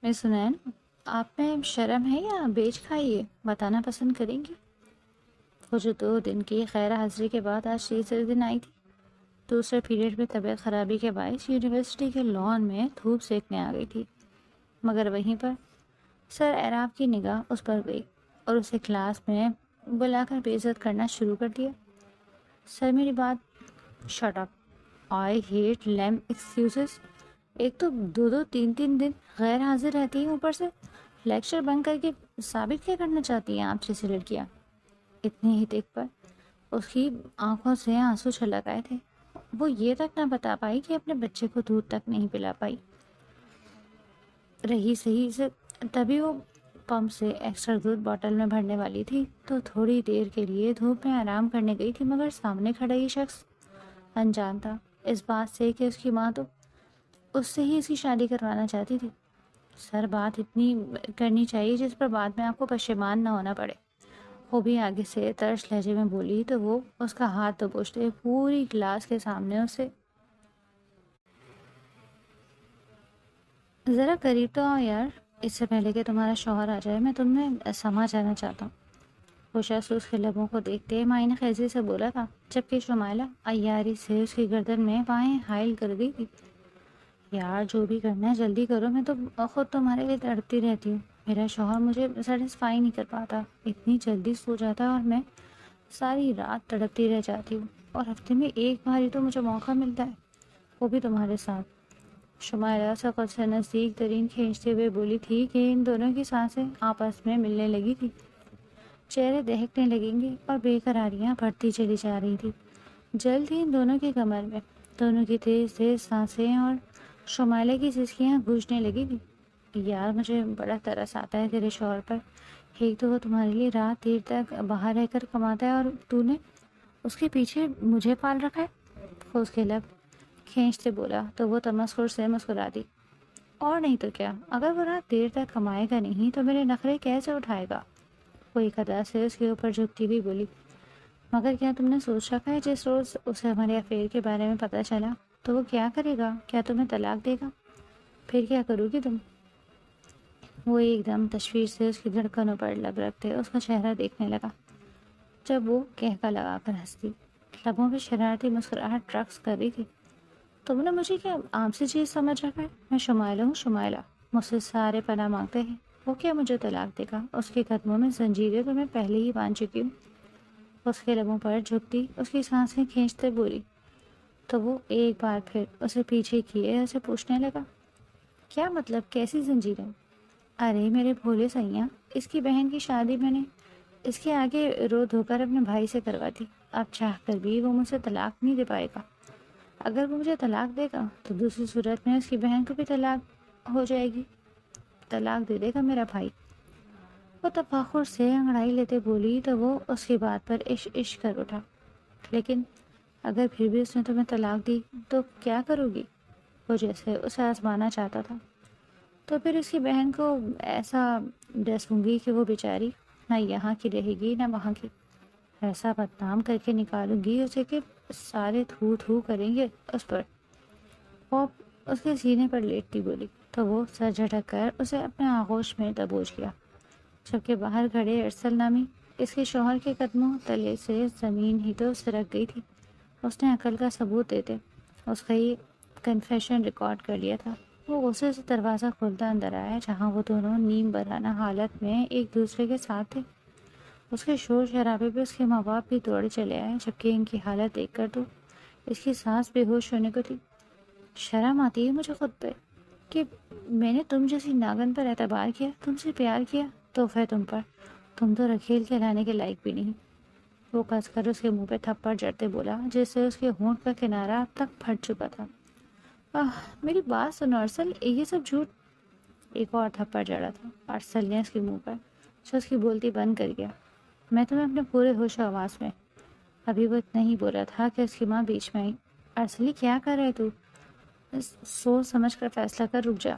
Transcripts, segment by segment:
مس سنین، آپ میں شرم ہے یا بیچ کھائیے بتانا پسند کریں گی؟ وہ جو 2 دن کی خیر حاضری کے بعد آج تیسرے دن آئی تھی، دوسرے پیریڈ میں طبیعت خرابی کے باعث یونیورسٹی کے لان میں دھوپ سیکنے آ گئی تھی، مگر وہیں پر سر اعراب کی نگاہ اس پر گئی اور اسے کلاس میں بلا کر بے عزت کرنا شروع کر دیا۔ سر میری بات، shut up, I hate lame excuses. ایک تو 2 2 3 3 دن غیر حاضر رہتی ہیں، اوپر سے لیکچر بنک کر کے ثابت کیا کرنا چاہتی ہیں آپ جیسی لڑکیاں؟ اتنے ہی ٹک پر اس کی آنکھوں سے آنسو چھلک آئے تھے۔ وہ یہ تک نہ بتا پائی کہ اپنے بچے کو دودھ تک نہیں پلا پائی رہی صحیح سے۔ تبھی وہ پمپ سے ایکسٹرا دودھ بوتل میں بھرنے والی تھی تو تھوڑی دیر کے لیے دھوپ میں آرام کرنے گئی تھی، مگر سامنے کھڑا یہ شخص انجان تھا اس بات سے کہ اس کی ماں تو اس سے ہی اس کی شادی کروانا چاہتی تھی۔ سر، بات اتنی کرنی چاہیے جس پر بعد میں آپ کو پشیمان نہ ہونا پڑے۔ وہ بھی آگے سے ترش لہجے میں بولی تو وہ اس کا ہاتھ دبوچتے پوری کلاس کے سامنے اسے، ذرا قریب تو آؤ یار، اس سے پہلے کہ تمہارا شوہر آ جائے میں تم میں سما جانا چاہتا ہوں۔ وہ شخص اس کے لبوں کو دیکھتے معائنہ خیزی سے بولا تھا، جبکہ شمائلہ عیاری سے اس کی گردن میں بائیں حائل کر گئی تھی۔ یار جو بھی کرنا ہے جلدی کرو، میں تو خود تمہارے لیے تڑپتی رہتی ہوں۔ میرا شوہر مجھے سیٹسفائی نہیں کر پاتا، اتنی جلدی سو جاتا ہے اور میں ساری رات تڑپتی رہ جاتی ہوں، اور ہفتے میں ایک بار ہی تو مجھے موقع ملتا ہے، وہ بھی تمہارے ساتھ۔ شمائلہ سقف سے نزدیک ترین کھینچتے ہوئے بولی تھی کہ ان دونوں کی سانسیں آپس میں ملنے لگی تھی، چہرے دہکنے لگیں گے اور بے قراریاں بڑھتی چلی جا رہی تھی۔ جلد ہی ان دونوں کی کمر میں دونوں کی تیز تیز سانسیں اور شمائلہ کی سسکیاں گونجنے لگی تھی۔ یار مجھے بڑا ترس آتا ہے تیرے شوہر پر، ایک تو وہ تمہارے لیے رات دیر تک باہر رہ کر کماتا ہے اور تو نے اس کے پیچھے مجھے پال رکھا ہے۔ وہ اس کے لب کھینچتے بولا تو وہ تمسخر سے مسکرا دی۔ اور نہیں تو کیا، اگر وہ رات دیر تک کمائے گا نہیں تو میرے نخرے کیسے اٹھائے گا؟ وہ ایک ادا سے اس کے اوپر جھکتی ہوئی بولی، مگر کیا تم نے سوچ رکھا ہے جس روز اسے ہمارے افیئر کے بارے میں پتہ چلا تو وہ کیا کرے گا؟ کیا تمہیں طلاق دے گا؟ پھر کیا کرو گی تم؟ وہ ایک دم تشویش سے اس کی دھڑکنوں پر لب رکھتے اس کا چہرہ دیکھنے لگا، جب وہ کہکا لگا کر ہنستی، لبوں پہ شرارتی مسکراہٹ رقص کر رہی تھی۔ تم نے مجھے کیا عام سی چیز سمجھ رکھا ہے؟ میں شمائلہ ہوں، شمائلہ، مجھ سے سارے پناہ مانگتے ہیں، وہ کیا مجھے طلاق دے گا؟ اس کے قدموں میں زنجیریں تو میں پہلے ہی باندھ چکی ہوں۔ اس کے لبوں پر جھکتی اس کی سانسیں کھینچتے بولی تو وہ ایک بار پھر اسے پیچھے کیے اسے پوچھنے لگا، کیا مطلب، کیسی زنجیریں؟ ارے میرے بھولے سیاں، اس کی بہن کی شادی میں نے اس کے آگے رو دھو کر اپنے بھائی سے کروا دی، اب چاہ کر بھی وہ مجھ سے طلاق نہیں دے پائے گا۔ اگر وہ مجھے طلاق دے گا تو دوسری صورت میں اس کی بہن کو بھی طلاق ہو جائے گی، طلاق دے دے گا میرا بھائی۔ وہ تفاخر سے انگڑائی لیتے بولی تو وہ اس کی بات پر عشق عشق کر اٹھا، لیکن اگر پھر بھی اس نے تمہیں طلاق دی تو کیا کرو گی؟ وہ جیسے اسے آزمانا چاہتا تھا، تو پھر اس کی بہن کو ایسا ڈسوں گی کہ وہ بیچاری نہ یہاں کی رہے گی نہ وہاں کی، ایسا بدنام کر کے نکالوں گی اسے کہ سارے تھو تھو کریں گے اس پر۔ وہ اس کے سینے پر لیٹتی بولی تو وہ سر جھٹک کر اسے اپنے آغوش میں دبوچ گیا، جبکہ باہر کھڑے ارسل نامی اس کے شوہر کے قدموں تلے سے زمین ہی تو سرک گئی تھی۔ اس نے عقل کا ثبوت دیتے اس کا یہ کنفیشن ریکارڈ کر لیا تھا۔ وہ غصے سے دروازہ کھولتا اندر آیا جہاں وہ دونوں نیم برہنہ حالت میں ایک دوسرے کے ساتھ تھے۔ اس کے شور شرابے پہ اس کے ماں باپ بھی دوڑے چلے آئے، جبکہ ان کی حالت دیکھ کر تو اس کی سانس بے ہوش ہونے کو تھی۔ شرم آتی ہے مجھے خود پہ کہ میں نے تم جیسی ناگن پر اعتبار کیا، تم سے پیار کیا، تحفہ تم پر، تم تو رکھیل کہلانے کے لائق بھی نہیں۔ وہ کس کر اس کے منہ پہ تھپڑ جڑتے بولا جس سے اس کے ہونٹ کا کنارہ اب تک پھٹ چکا تھا۔ میری بات سنو ارسل، یہ سب جھوٹ۔ ایک اور تھپڑ جڑا تھا ارسل نے اس کے منہ پر، جو اس کی بولتی بند کر گیا۔ میں تمہیں اپنے پورے ہوش و آواز میں۔ ابھی وہ اتنا ہی بولا تھا کہ اس کی ماں بیچ میں آئی۔ ارسلی کیا کر رہے تو؟ سوچ سمجھ کر فیصلہ کر، رک جا،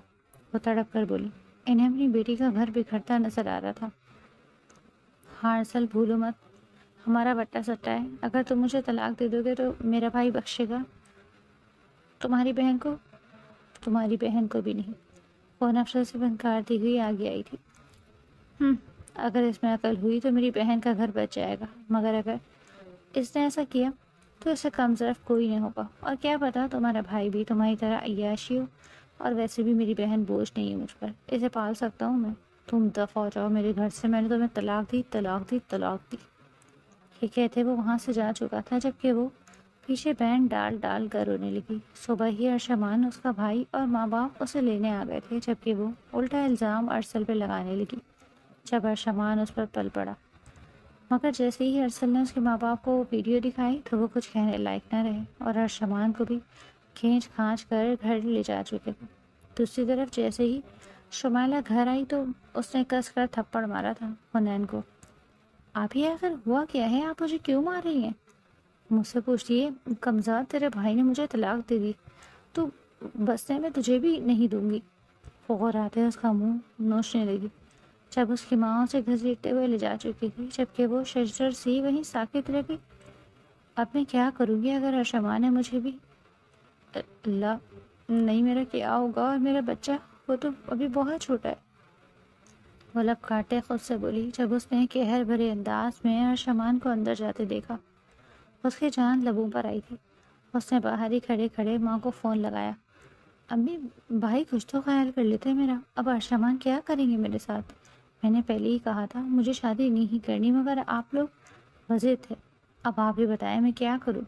وہ تڑپ کر بولی۔ انہیں اپنی بیٹی کا گھر بکھرتا نظر آ رہا تھا۔ ہاں ارسل، بھولو مت، ہمارا وٹا سٹا ہے، اگر تم مجھے طلاق دے دو گے تو میرا بھائی بخشے گا تمہاری بہن کو؟ تمہاری بہن کو بھی نہیں۔ فون افسر سے بند کرتی ہوئی آگے آئی تھی۔ اگر اس میں عقل ہوئی تو میری بہن کا گھر بچ جائے گا، مگر اگر اس نے ایسا کیا تو اس سے کم ظرف کوئی نہیں ہوگا، اور کیا پتا تمہارا بھائی بھی تمہاری طرح عیاشی ہو، اور ویسے بھی میری بہن بوجھ نہیں ہے مجھ پر، اسے پال سکتا ہوں میں۔ تم دفع ہو جاؤ میرے گھر سے، میں نے تمہیں طلاق دی، طلاق دی، طلاق دی۔ یہ کہتے وہ وہاں سے جا چکا تھا جبکہ وہ پیچھے بینڈ ڈال ڈال کر رونے لگی۔ صبح ہی ارشمان، اس کا بھائی اور ماں باپ اسے لینے آ گئے تھے، جبکہ وہ الٹا الزام ارسل پہ لگانے لگی جب ارشمان اس پر پل پڑا۔ مگر جیسے ہی ارسل نے اس کے ماں باپ کو ویڈیو دکھائی تو وہ کچھ کہنے لائق نہ رہے، اور ارشمان کو بھی کھینچ کھانچ کر گھر لے جا چکے تھے۔ دوسری طرف جیسے ہی شمائلہ گھر آئی تو اس نے کس کر تھپڑ مارا تھا حنین کو۔ آپ ہی آخر ہوا کیا ہے؟ آپ مجھے کیوں مار رہی ہیں؟ مجھ سے پوچھتی ہے، کمزاد تیرے بھائی نے مجھے طلاق دے دی، تو بسنے میں تجھے بھی نہیں دوں گی۔ فور آتے اس کا منہ نوچنے لگی جب اس کی ماں اسے گھسیٹتے ہوئے لے جا چکی تھی، جبکہ وہ شجر سی وہیں ساکت رہ گئی۔ اب میں کیا کروں گی اگر ارشمان نے مجھے بھی؟ اللہ نہیں، میرا کیا ہوگا؟ اور میرا بچہ، وہ تو ابھی بہت چھوٹا ہے۔ وہ لب کاٹے خود سے بولی جب اس نے قہر بھرے انداز میں ارشمان کو اندر جاتے دیکھا۔ اس کی جان لبوں پر آئی تھی۔ اس نے باہر ہی کھڑے کھڑے ماں کو فون لگایا۔ امی، بھائی کچھ تو خیال کر لیتے میرا، اب ارشمان کیا کریں گے میرے ساتھ؟ میں نے پہلے ہی کہا تھا مجھے شادی نہیں کرنی، مگر آپ لوگ وضع تھے، اب آپ ہی بتائیں میں کیا کروں؟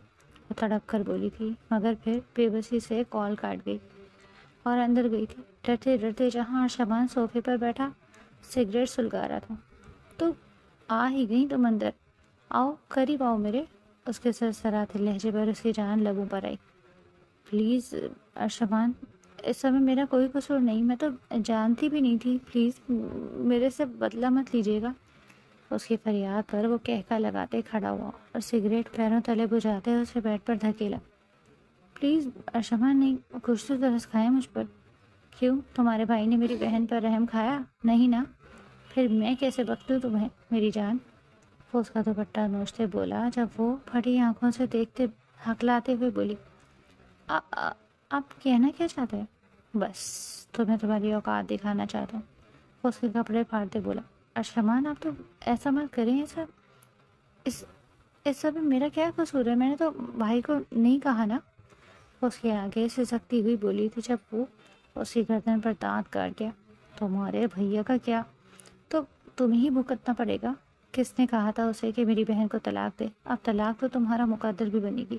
وہ تڑپ کر بولی تھی، مگر پھر بے بسی سے کال کاٹ گئی اور اندر گئی تھی، ڈرتے ڈرتے جہاں ارشمان صوفے پر بیٹھا سگریٹ سلگا رہا تھا۔ تو آ ہی گئی تم اندر، آؤ قریب آؤ میرے۔ اس کے سرسراتے لہجے پر اس کی جان لبوں پر آئی۔ پلیز ارشمان، اس سمے میرا کوئی قصور نہیں، میں تو جانتی بھی نہیں تھی، پلیز میرے سے بدلہ مت لیجیے گا۔ اس کی فریاد پر وہ کہکا لگاتے کھڑا ہوا اور سگریٹ پیروں تلے بجھاتے اسے بیڈ پر دھکیلا۔ پلیز ارشمان نہیں، کچھ تو ترس کھائے مجھ پر۔ کیوں، تمہارے بھائی نے میری بہن پر رحم کھایا؟ نہیں نا؟ پھر میں کیسے بخشوں تمہیں میری جان؟ وہ اس کا دوپٹہ نوچتے بولا جب وہ پھٹی آنکھوں سے دیکھتے ہکلاتے ہوئے بولی، آپ کہنا کیا چاہتے ہیں؟ بس تمہیں تمہاری اوقات دکھانا چاہتا ہوں۔ وہ اس کے کپڑے پھاڑتے بولا، ارشمان آپ تو ایسا مت کریں، ایسا اس سب میں میرا کیا قصور ہے؟ میں نے تو بھائی کو نہیں کہا نا۔ وہ اس کے آگے سے سکتی ہوئی بولی تھی جب وہ اس کی گردن پر دانت کاٹ گیا۔ تمہارے بھیا کا کیا؟ تو تمہیں ہی بھگتنا پڑے گا۔ کس نے کہا تھا اسے کہ میری بہن کو طلاق دے؟ اب طلاق تو تمہارا مقدر بھی بنے گی،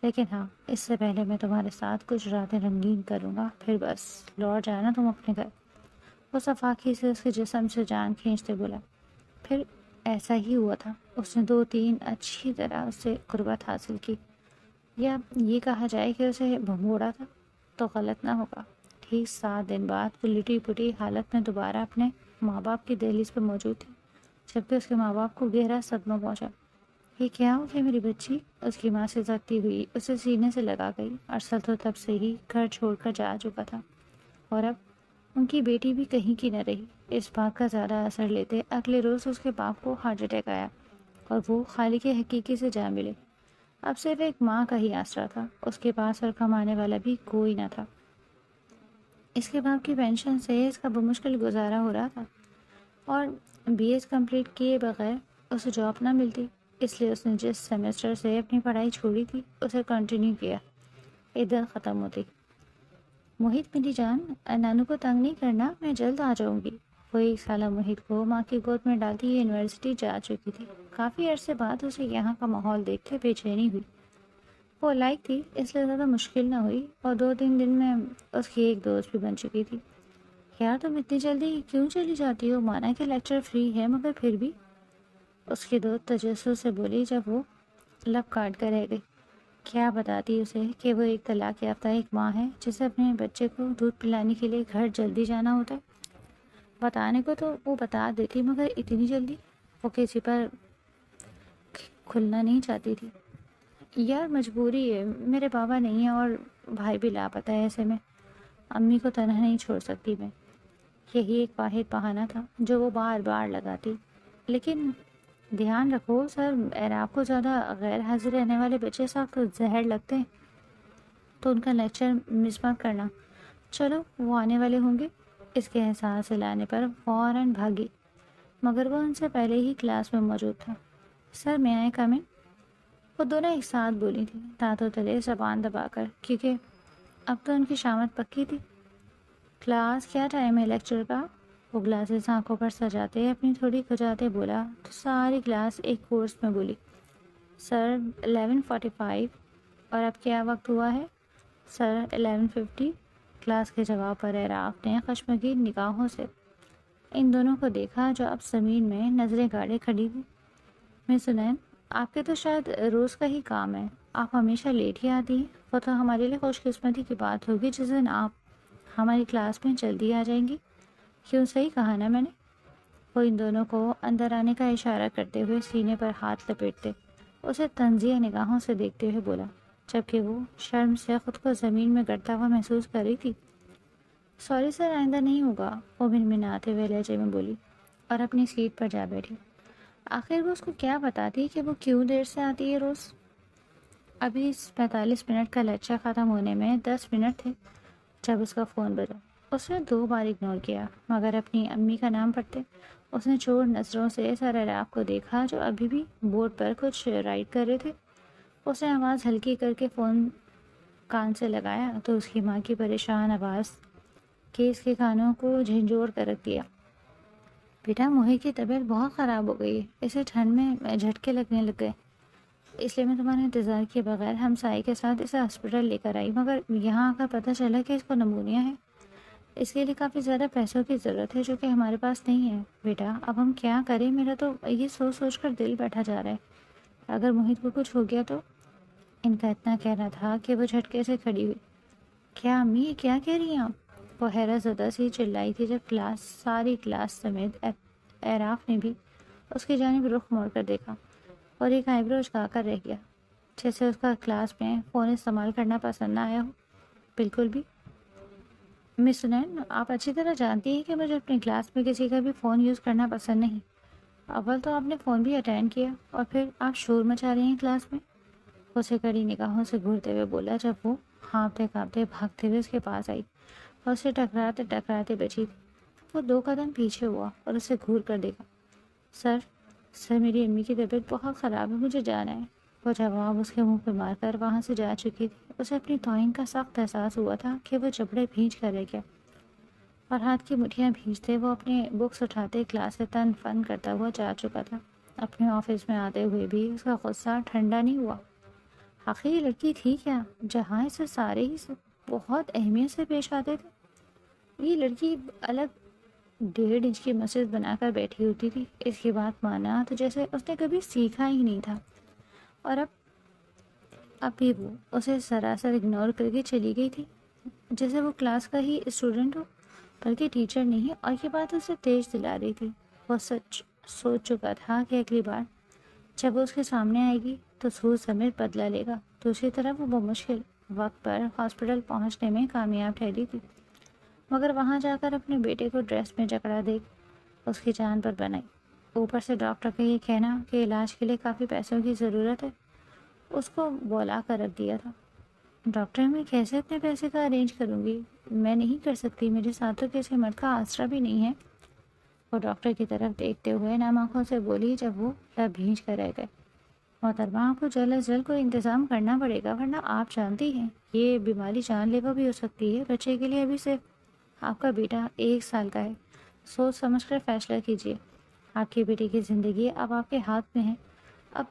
لیکن ہاں، اس سے پہلے میں تمہارے ساتھ کچھ راتیں رنگین کروں گا، پھر بس لوٹ جانا تم اپنے گھر۔ وہ صفاقی سے اس کے جسم سے جان کھینچتے بولا۔ پھر ایسا ہی ہوا تھا، اس نے 2-3 اچھی طرح اس سے قربت حاصل کی، یا یہ کہا جائے کہ اسے بھنگوڑا تھا تو غلط نہ ہوگا۔ ٹھیک 7 دن بعد وہ لٹی پٹی حالت میں دوبارہ اپنے ماں باپ کی دہلیز پہ موجود تھی، جبکہ اس کے ماں باپ کو گہرا صدمہ پہنچا۔ یہ کیا ہو گیا میری بچی؟ اس کی ماں سے سکتی ہوئی اسے سینے سے لگا گئی۔ ارسل تو تب سے ہی گھر چھوڑ کر جا چکا تھا، اور اب ان کی بیٹی بھی کہیں کی نہ رہی۔ اس بات کا زیادہ اثر لیتے اگلے روز اس کے باپ کو ہارٹ اٹیک آیا اور وہ خالق حقیقی سے جا ملے۔ اب صرف ایک ماں کا ہی آسرا تھا، اس کے پاس اور کمانے والا بھی کوئی نہ تھا۔ اس کے باپ کی پینشن سے اس کا بمشکل گزارا ہو رہا تھا، اور BS کمپلیٹ کیے بغیر اسے جاب نہ ملتی، اس لیے اس نے جس سیمسٹر سے اپنی پڑھائی چھوڑی تھی اسے کنٹینیو کیا۔ عدت ختم ہوتی، محیط میری جان، نانو کو تنگ نہیں کرنا، میں جلد آ جاؤں گی۔ وہ 1 سالہ محیط کو ماں کی گود میں ڈالتی یونیورسٹی جا چکی تھی۔ کافی عرصے بعد اسے یہاں کا ماحول دیکھ کے بے چینی ہوئی۔ وہ لائق تھی، اس لیے زیادہ مشکل نہ ہوئی، اور 2-3 دن میں اس کی ایک دوست بھی بن چکی تھی۔ یار تم اتنی جلدی کیوں چلی جاتی ہو؟ مانا کہ لیکچر فری ہے، مگر پھر بھی، اس کی دوست تجسس سے بولی جب وہ لب کاٹ کر رہ گئی۔ کیا بتاتی اسے کہ وہ ایک طلاق یافتہ ایک ماں ہے جسے اپنے بچے کو دودھ پلانے کے لیے گھر جلدی جانا ہوتا ہے؟ بتانے کو تو وہ بتا دیتی، مگر اتنی جلدی؟ وہ کسی پر کھلنا نہیں چاہتی تھی۔ یار مجبوری ہے، میرے بابا نہیں ہے اور بھائی بھی لاپتہ ہے، ایسے میں امی کو تنہا نہیں چھوڑ سکتی میں۔ یہی ایک واحد بہانہ تھا جو وہ بار بار لگاتی۔ لیکن دھیان رکھو سر، اعراب کو زیادہ غیر حاضر رہنے والے بچے سخت زہر لگتے ہیں، تو ان کا لیکچر مس مت کرنا۔ چلو وہ آنے والے ہوں گے، اس کے احساس دلانے پر فوراً بھاگی، مگر وہ ان سے پہلے ہی کلاس میں موجود تھا۔ سر میں آئے کم ان؟ وہ دونوں ایک ساتھ بولی تھی، دانتوں تلے زبان دبا کر، کیونکہ اب تو ان کی شامت پکی تھی۔ کلاس کیا ٹائم ہے لیکچر کا؟ وہ گلاسز آنکھوں پر سجاتے اپنی تھوڑی کھجاتے بولا تو ساری کلاس ایک کورس میں بولی، سر 11:45۔ اور اب کیا وقت ہوا ہے؟ سر 11:50۔ کلاس کے جواب پر اعراف نے خشمگین نگاہوں سے ان دونوں کو دیکھا جو اب زمین میں نظریں گاڑے کھڑی تھی۔ مس سنین، آپ کے تو شاید روز کا ہی کام ہے، آپ ہمیشہ لیٹ ہی آتی ہیں۔ وہ تو ہمارے لیے خوش قسمتی کی بات ہوگی جس دن آپ ہماری کلاس میں جلدی آ جائیں گی، کیوں صحیح کہا نا میں نے؟ وہ ان دونوں کو اندر آنے کا اشارہ کرتے ہوئے سینے پر ہاتھ لپیٹتے اسے تنزیہ نگاہوں سے دیکھتے ہوئے بولا، جبکہ وہ شرم سے خود کو زمین میں گڑتا ہوا محسوس کر رہی تھی۔ سوری سر، آئندہ نہیں ہوگا، وہ منمناتے ہوئے لہجے میں بولی اور اپنی سیٹ پر جا بیٹھی۔ آخر وہ اس کو کیا بتاتی کہ وہ کیوں دیر سے آتی ہے روز؟ ابھی اس 45 منٹ کا لیکچر ختم ہونے میں 10 منٹ تھے جب اس کا فون بجا۔ اس نے 2 بار اگنور کیا، مگر اپنی امی کا نام پڑھتے اس نے چور نظروں سے سر اعراف کو دیکھا جو ابھی بھی بورڈ پر کچھ رائٹ کر رہے تھے۔ اس نے آواز ہلکی کر کے فون کان سے لگایا تو اس کی ماں کی پریشان آواز کیس کے کانوں کو جھنجھوڑ کر رکھ دیا، بیٹا موہت کی طبیعت بہت خراب ہو گئی ہے، اسے ٹھنڈ میں جھٹکے لگنے لگ گئے، اس لیے میں تمہارے انتظار کیے بغیر ہمسائے کے ساتھ اسے ہاسپٹل لے کر آئی، مگر یہاں آ کر پتہ چلا کہ اس کو نمونیا ہے۔ اس کے لیے کافی زیادہ پیسوں کی ضرورت ہے جو کہ ہمارے پاس نہیں ہے۔ بیٹا اب ہم کیا کریں؟ میرا تو یہ سوچ سوچ کر دل بیٹھا جا رہا ہے، اگر موہت کو کچھ ہو گیا تو۔ ان کا اتنا کہنا تھا کہ وہ جھٹکے سے کھڑی ہوئی۔ کیا امی یہ کیا کہہ رہی ہیں آپ؟ وہ حیرت زدہ سی چلائی تھی جب ساری کلاس سمیت اعراف نے بھی اس کی جانب رخ موڑ کر دیکھا اور ایک آئی برو اچکا کر رہ گیا، جیسے اس کا کلاس میں فون استعمال کرنا پسند نہ آیا ہو۔ بالکل بھی۔ مس سنین، آپ اچھی طرح جانتی ہیں کہ مجھے اپنی کلاس میں کسی کا بھی فون یوز کرنا پسند نہیں۔ اول تو آپ نے فون بھی اٹینڈ کیا اور پھر آپ شور مچا رہی ہیں کلاس میں، اسے کڑی نگاہوں سے گھورتے ہوئے بولا جب وہ ہانپتے کانپتے بھاگتے ہوئے اس کے پاس آئی اور اسے ٹکراتے ٹکراتے بچی تھی۔ وہ 2 قدم پیچھے ہوا اور اسے گھور کر دیکھا۔ سر میری امی کی طبیعت بہت خراب ہے، مجھے جانا ہے۔ وہ جواب اس کے منہ پہ مار کر وہاں سے جا چکی تھی۔ اسے اپنی توہین کا سخت احساس ہوا تھا کہ وہ چپڑے بھینچ کر رہ گیا اور ہاتھ کی مٹھیاں بھینچتے وہ اپنے بکس اٹھاتے کلاس سے تن فن کرتا ہوا جا چکا تھا۔ اپنے آفس میں آتے ہوئے بھی اس کا غصہ ٹھنڈا نہیں ہوا۔ آخر یہ لڑکی تھی کیا جہاں اسے سارے ہی بہت اہمیت سے پیش آتے تھے؟ یہ لڑکی الگ 1.5 انچ کی مسجد بنا کر بیٹھی ہوتی تھی، اس کی بات مانا تو جیسے اس نے کبھی سیکھا ہی نہیں تھا، اور اب بھی وہ اسے سراسر اگنور کر کے چلی گئی تھی جیسے وہ کلاس کا ہی اسٹوڈنٹ ہو بلکہ ٹیچر نہیں، اور یہ بات اسے تیز دلا رہی تھی۔ وہ سچ سوچ چکا تھا کہ اگلی بار جب وہ اس کے سامنے آئے گی تو سود سمیت بدلہ لے گا۔ دوسری طرف وہ بمشکل وقت پر ہاسپٹل پہنچنے میں کامیاب ٹھہری تھی، مگر وہاں جا کر اپنے بیٹے کو ڈریس میں جکڑا دیکھ اس کی جان پر بنائی۔ اوپر سے ڈاکٹر کا یہ کہنا کہ علاج کے لیے کافی پیسوں کی ضرورت ہے، اس کو بولا کر رکھ دیا تھا۔ ڈاکٹر میں کیسے اپنے پیسے کا ارینج کروں گی؟ میں نہیں کر سکتی، میرے ساتھ تو کسی مرد کا آسرا بھی نہیں ہے، وہ ڈاکٹر کی طرف دیکھتے ہوئے نم آنکھوں سے بولی جب وہ لب بھینچ کر رہ گئے۔ محترمہ، آپ کو جلد از جلد کوئی انتظام کرنا پڑے گا، ورنہ آپ جانتی ہیں یہ بیماری جان لیوا بھی ہو سکتی ہے۔ بچے کے لیے ابھی صرف آپ کا بیٹا 1 سال کا ہے، سوچ سمجھ کر فیصلہ کیجیے۔ آپ کی بیٹی کی زندگی اب آپ کے ہاتھ میں ہے، اب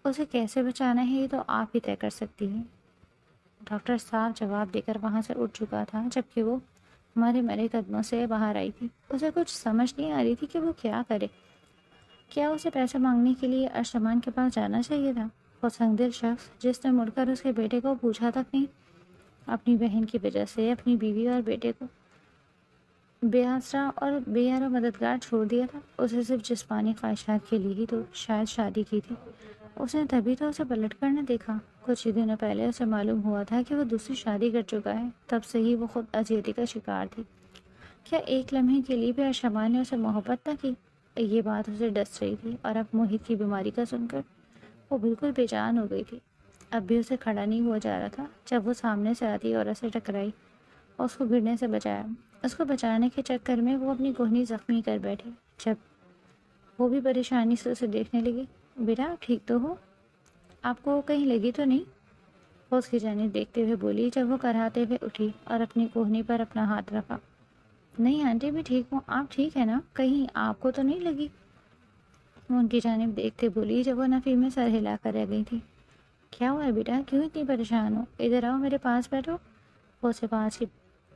اسے کیسے بچانا ہے یہ تو آپ ہی طے کر سکتی ہیں۔ ڈاکٹر صاحب جواب دے کر وہاں سے اٹھ چکا تھا جبکہ وہ مرے مرے قدموں سے باہر آئی تھی۔ اسے کچھ سمجھ نہیں آ رہی تھی کہ وہ کیا کرے۔ کیا اسے پیسے مانگنے کے لیے ارشمان کے پاس جانا چاہیے تھا؟ وہ سنگدل شخص جس نے مڑ کر اس کے بیٹے کو پوچھا تک نہیں، اپنی بہن کی وجہ سے اپنی بیوی اور بیٹے کو بے آسرا اور بے یار و مددگار چھوڑ دیا تھا۔ اسے صرف جسمانی خواہشات کے لیے ہی تو شاید شادی کی تھی، اس نے تبھی تو اسے پلٹ کر نہ دیکھا۔ کچھ ہی دنوں پہلے اسے معلوم ہوا تھا کہ وہ دوسری شادی کر چکا ہے، تب سے ہی وہ خود اذیتی کا شکار تھی۔ کیا ایک لمحے کے لیے بھی ارشمان نے اسے محبت نہ کی؟ یہ بات اسے ڈس رہی تھی، اور اب موہت کی بیماری کا سن کر وہ بالکل بے جان ہو گئی تھی۔ اب بھی اسے کھڑا نہیں ہوا جا رہا تھا جب وہ سامنے سے آتی اور اسے ٹکرائی اور اس کو گرنے سے بچایا۔ اس کو بچانے کے چکر میں وہ اپنی کوہنی زخمی کر بیٹھے۔ جب وہ بھی پریشانی سے اسے دیکھنے لگی۔ بیٹا آپ ٹھیک تو ہو؟ آپ کو کہیں لگی تو نہیں؟ وہ اس کی جانب دیکھتے ہوئے بولی جب وہ کراتے ہوئے اٹھی اور اپنی کوہنی پر اپنا ہاتھ رکھا۔ نہیں آنٹی میں ٹھیک ہوں، آپ ٹھیک ہے نا؟ کہیں آپ کو تو نہیں لگی؟ وہ ان کی جانب دیکھتے بولی جب وہ نفی میں سر ہلا کر رہ گئی تھی۔ کیا ہوا ہے بیٹا، کیوں اتنی پریشان ہو؟ ادھر آؤ میرے پاس بیٹھو۔ وہ اسے پاس کی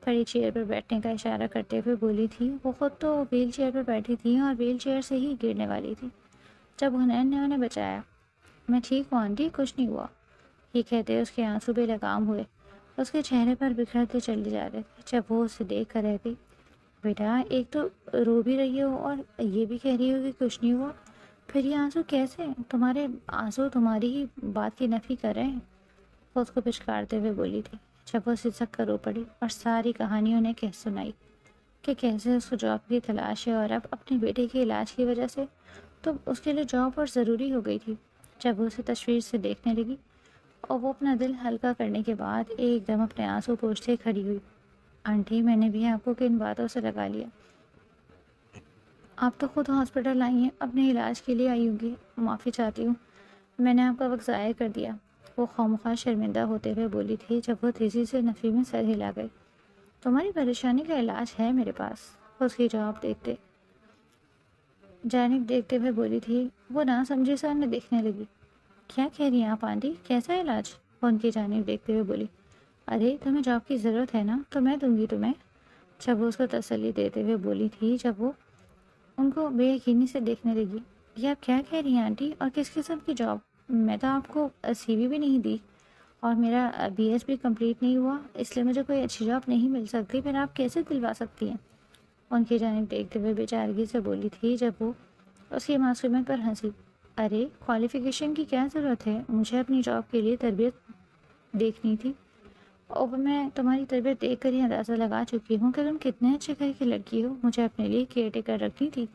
پڑی چیئر پر بیٹھنے کا اشارہ کرتے ہوئے بولی تھی۔ وہ خود تو ویل چیئر پر بیٹھی تھی اور ویل چیئر سے ہی گرنے والی تھی جب حنین نے انہیں بچایا۔ میں ٹھیک ہوں آنٹی، کچھ نہیں ہوا۔ یہ کہتے اس کے آنسو بے لگام ہوئے، اس کے چہرے پر بکھرتے چلے جا رہے تھے جب وہ اسے دیکھ کر رہ گئی۔ بیٹا ایک تو رو بھی رہی ہو اور یہ بھی کہہ رہی ہو کہ کچھ نہیں ہوا، پھر یہ آنسو کیسے؟ تمہارے آنسو تمہاری ہی بات کی نفی کر رہے ہیں، وہ اس کو پچکارتے ہوئے بولی تھی جب وہ سسک کر رو پڑی اور ساری کہانی انہیں کہہ سنائی کہ کیسے اس کو جاب کی تلاش ہے اور اب اپنے بیٹے کے علاج کی وجہ سے تو اس کے لیے جاب اور ضروری ہو گئی تھی۔ جب وہ اسے تشویش سے دیکھنے لگی اور وہ اپنا دل ہلکا کرنے کے بعد ایک دم اپنے آنسو پوچھتے کھڑی ہوئی۔ آنٹی میں نے بھی آپ کو کن باتوں سے لگا لیا؟ آپ تو خود ہاسپٹل آئی ہیں، اپنے علاج کے لیے آئی ہوں گی، معافی چاہتی ہوں، میں نے آپ کا وقت ضائع کر دیا، وہ خواہ شرمندہ ہوتے ہوئے بولی تھی جب وہ تیزی سے نفی میں سر ہلا گئی۔ تمہاری پریشانی کا علاج ہے میرے پاس، اس کی جانب دیکھتے ہوئے بولی تھی۔ وہ نہ سمجھی سے انہیں دیکھنے لگی۔ کیا کہہ رہی ہیں آپ آنٹی، کیسا علاج؟ وہ ان کی جانب دیکھتے ہوئے بولی۔ ارے تمہیں جاب کی ضرورت ہے نا تو میں دوں گی تمہیں، جب وہ اس کو تسلی دیتے ہوئے بولی تھی جب وہ ان کو بے یقینی سے دیکھنے لگی۔ یہ آپ کیا کہہ رہی ہیں آنٹی، اور کس قسم کی جاب؟ میں تو آپ کو سی وی بھی نہیں دی اور میرا بی ایس بھی کمپلیٹ نہیں ہوا، اس لیے مجھے کوئی اچھی جاب نہیں مل سکتی، پھر آپ کیسے دلوا سکتی ہیں؟ ان کی جانب دیکھتے ہوئے بیچارگی سے بولی تھی جب وہ اس کی معصومیت پر ہنسی۔ ارے کوالیفیکیشن کی کیا ضرورت ہے، مجھے اپنی جاب کے لیے تربیت دیکھنی تھی اور میں تمہاری تربیت دیکھ کر ہی اندازہ لگا چکی ہوں کہ تم کتنے اچھے گھر کی لڑکی ہو، مجھے اپنے لیے کیئر ٹیکر رکھنی تھی،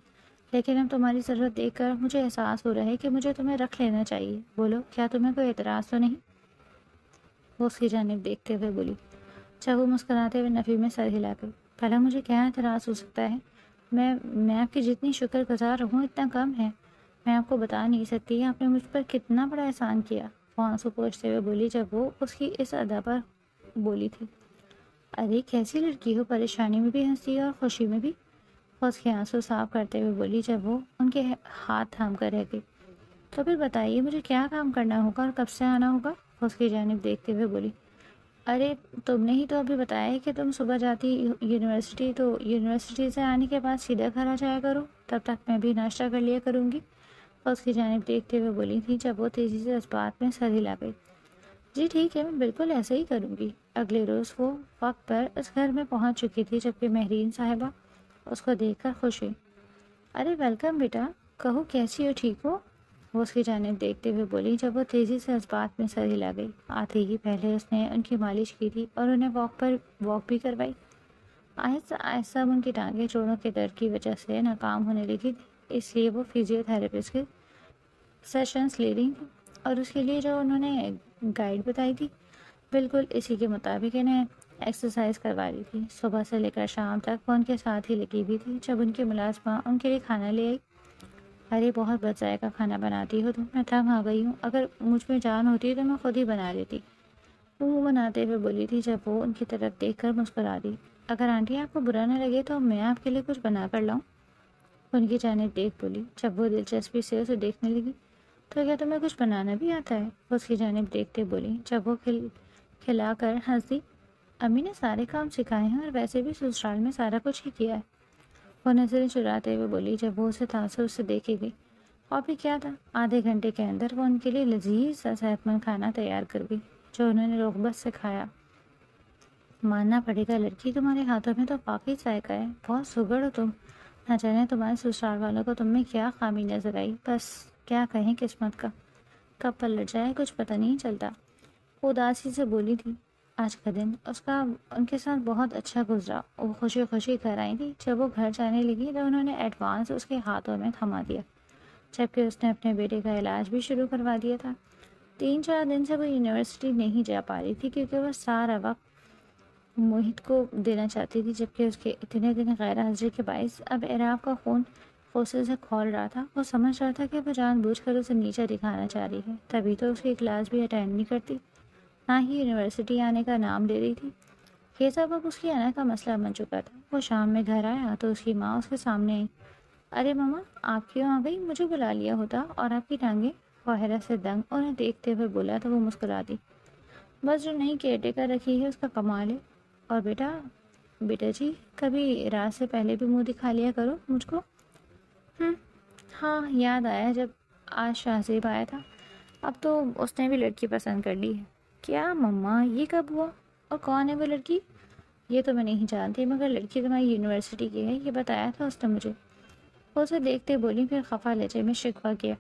لیکن اب تمہاری ضرورت دیکھ کر مجھے احساس ہو رہا ہے کہ مجھے تمہیں رکھ لینا چاہیے، بولو کیا تمہیں کوئی اعتراض تو نہیں؟ وہ اس کی جانب دیکھتے ہوئے بولی جب وہ مسکراتے ہوئے نفی میں سر ہلا گئی۔ بھلا مجھے کیا اعتراض ہو سکتا ہے، میں آپ کی جتنی شکر گزار رہوں اتنا کم ہے، میں آپ کو بتا نہیں سکتی آپ نے مجھ پر کتنا بڑا احسان کیا، وہ آنسو پوچھتے ہوئے بولی جب وہ اس کی اس ادا پر بولی تھی۔ ارے کیسی لڑکی ہو، پریشانی میں بھی ہنسی اور خوشی میں بھی، وہ اس کے آنسو صاف کرتے ہوئے بولی جب وہ ان کے ہاتھ تھام کر رہ گئی۔ تو پھر بتائیے مجھے کیا کام کرنا ہوگا اور کب سے آنا ہوگا، وہ اس کی جانب دیکھتے ہوئے بولی۔ ارے تم نے ہی تو ابھی بتایا ہے کہ تم صبح جاتی یونیورسٹی، تو یونیورسٹی سے آنے کے بعد سیدھا گھر آ جایا کرو، تب تک میں بھی ناشتہ کر لیا کروں گی، وہ اس کی جانب دیکھتے ہوئے بولی تھی جب وہ تیزی سے اس بات میں سر ہلا گئی۔ جی ٹھیک ہے، میں بالکل ایسا ہی کروں گی۔ اگلے روز وہ وقت پر اس گھر میں پہنچ چکی تھی جبکہ مہرین صاحبہ اس کو دیکھ کر خوش ہوئی۔ ارے ویلکم بیٹا، کہو کیسی ہو، ٹھیک ہو، وہ اس کی جانب دیکھتے ہوئے بولی جب وہ تیزی سے اس بات میں سر ہلا گئی۔ آتے ہی پہلے اس نے ان کی مالش کی تھی اور انہیں واک بھی کروائی۔ آہستہ آہستہ ان کی ٹانگیں جوڑوں کے درد کی وجہ سے ناکام ہونے لگی تھی، اس لیے وہ فزیو تھراپسٹ کے سیشنز لے رہی تھی اور اس کے لیے جو انہوں نے گائیڈ بتائی تھی بالکل اسی کے مطابق انہیں ایکسرسائز کروا رہی تھی۔ صبح سے لے کر شام تک وہ ان کے ساتھ ہی لگی ہوئی تھی۔ جب ان کی ملازمہ ان کے لیے کھانا لے آئی، ارے بہت بد ذائقہ کھانا بناتی ہو تم، میں تنگ آ گئی ہوں، اگر مجھ میں جان ہوتی تو میں خود ہی بنا لیتی، وہ منہ بناتے ہوئے بولی تھی جب وہ ان کی طرف دیکھ کر مسکرا دی۔ اگر آنٹی آپ کو برا نہ لگے تو میں آپ کے لیے کچھ بنا کر لاؤں، ان کی جانب دیکھ بولی جب وہ دلچسپی سے اسے دیکھنے لگی۔ تو کیا تمہیں کچھ بنانا بھی آتا ہے، وہ اس کی جانب دیکھتے بولی جب وہ کھلا کر ہنس دی۔ امی نے سارے کام سکھائے ہیں اور ویسے بھی سسرال میں سارا کچھ ہی کیا ہے، وہ نظریں چراتے ہوئے بولی جب وہ اسے تاثر سے دیکھے گئی۔ اور بھی کیا تھا، آدھے گھنٹے کے اندر وہ ان کے لیے لذیذ سا صحت مند کھانا تیار کر گئی جو انہوں نے رغبت سے کھایا۔ ماننا پڑے گا لڑکی، تمہارے ہاتھوں میں تو واقعی ذائقہ ہے، بہت سگڑ ہو تم، نہ جانے تمہارے سسرال والوں کو تم میں کیا خامی نظر آئی، بس کیا کہیں قسمت کا، کب پلٹ جائے کچھ پتہ نہیں چلتا، وہ اداسی سے بولی تھی۔ آج کا دن اس کا ان کے ساتھ بہت اچھا گزرا، وہ خوشی خوشی گھر آئی تھی۔ جب وہ گھر جانے لگی تو انہوں نے ایڈوانس اس کے ہاتھوں میں تھما دیا، جبکہ اس نے اپنے بیٹے کا علاج بھی شروع کروا دیا تھا۔ 3-4 دن سے وہ یونیورسٹی نہیں جا پا رہی تھی کیونکہ وہ سارا وقت محیط کو دینا چاہتی تھی، جبکہ اس کے اتنے دن غیر حاضری کے باعث اب اعراف کا خون غصے سے کھول رہا تھا۔ وہ سمجھ رہا تھا کہ وہ جان بوجھ کر اسے نیچا دکھانا چاہ رہی ہے، تبھی تو اس کی کلاس بھی اٹینڈ نہیں کرتی، نہ ہی یونیورسٹی آنے کا نام لے رہی تھی۔ یہ سب اب اس کی انا کا مسئلہ بن چکا تھا۔ وہ شام میں گھر آیا تو اس کی ماں اس کے سامنے آئی۔ ارے ماما، آپ کیوں آ گئی؟ مجھے بلا لیا ہوتا۔ اور آپ کی ٹانگیں؟ وہ حیرت سے دنگ انہیں دیکھتے ہوئے بولا تو وہ مسکرا دی۔ بس جو نئی کیئر ٹیکر رکھی ہے اس کا کمال ہے۔ اور بیٹا جی، کبھی رات سے پہلے بھی منہ دکھا لیا کرو مجھ کو۔ ہاں، یاد آیا جب آج شاہزیب آیا تھا، اب تو اس نے بھی لڑکی پسند کر لی ہے۔ کیا مما، یہ کب ہوا؟ اور کون ہے وہ لڑکی؟ یہ تو میں نہیں جانتی، مگر لڑکی تمہاری یونیورسٹی کی ہے، یہ بتایا تھا اس نے مجھے۔ وہ اسے دیکھتے بولی، پھر خفا لہجے میں شکوہ کیا۔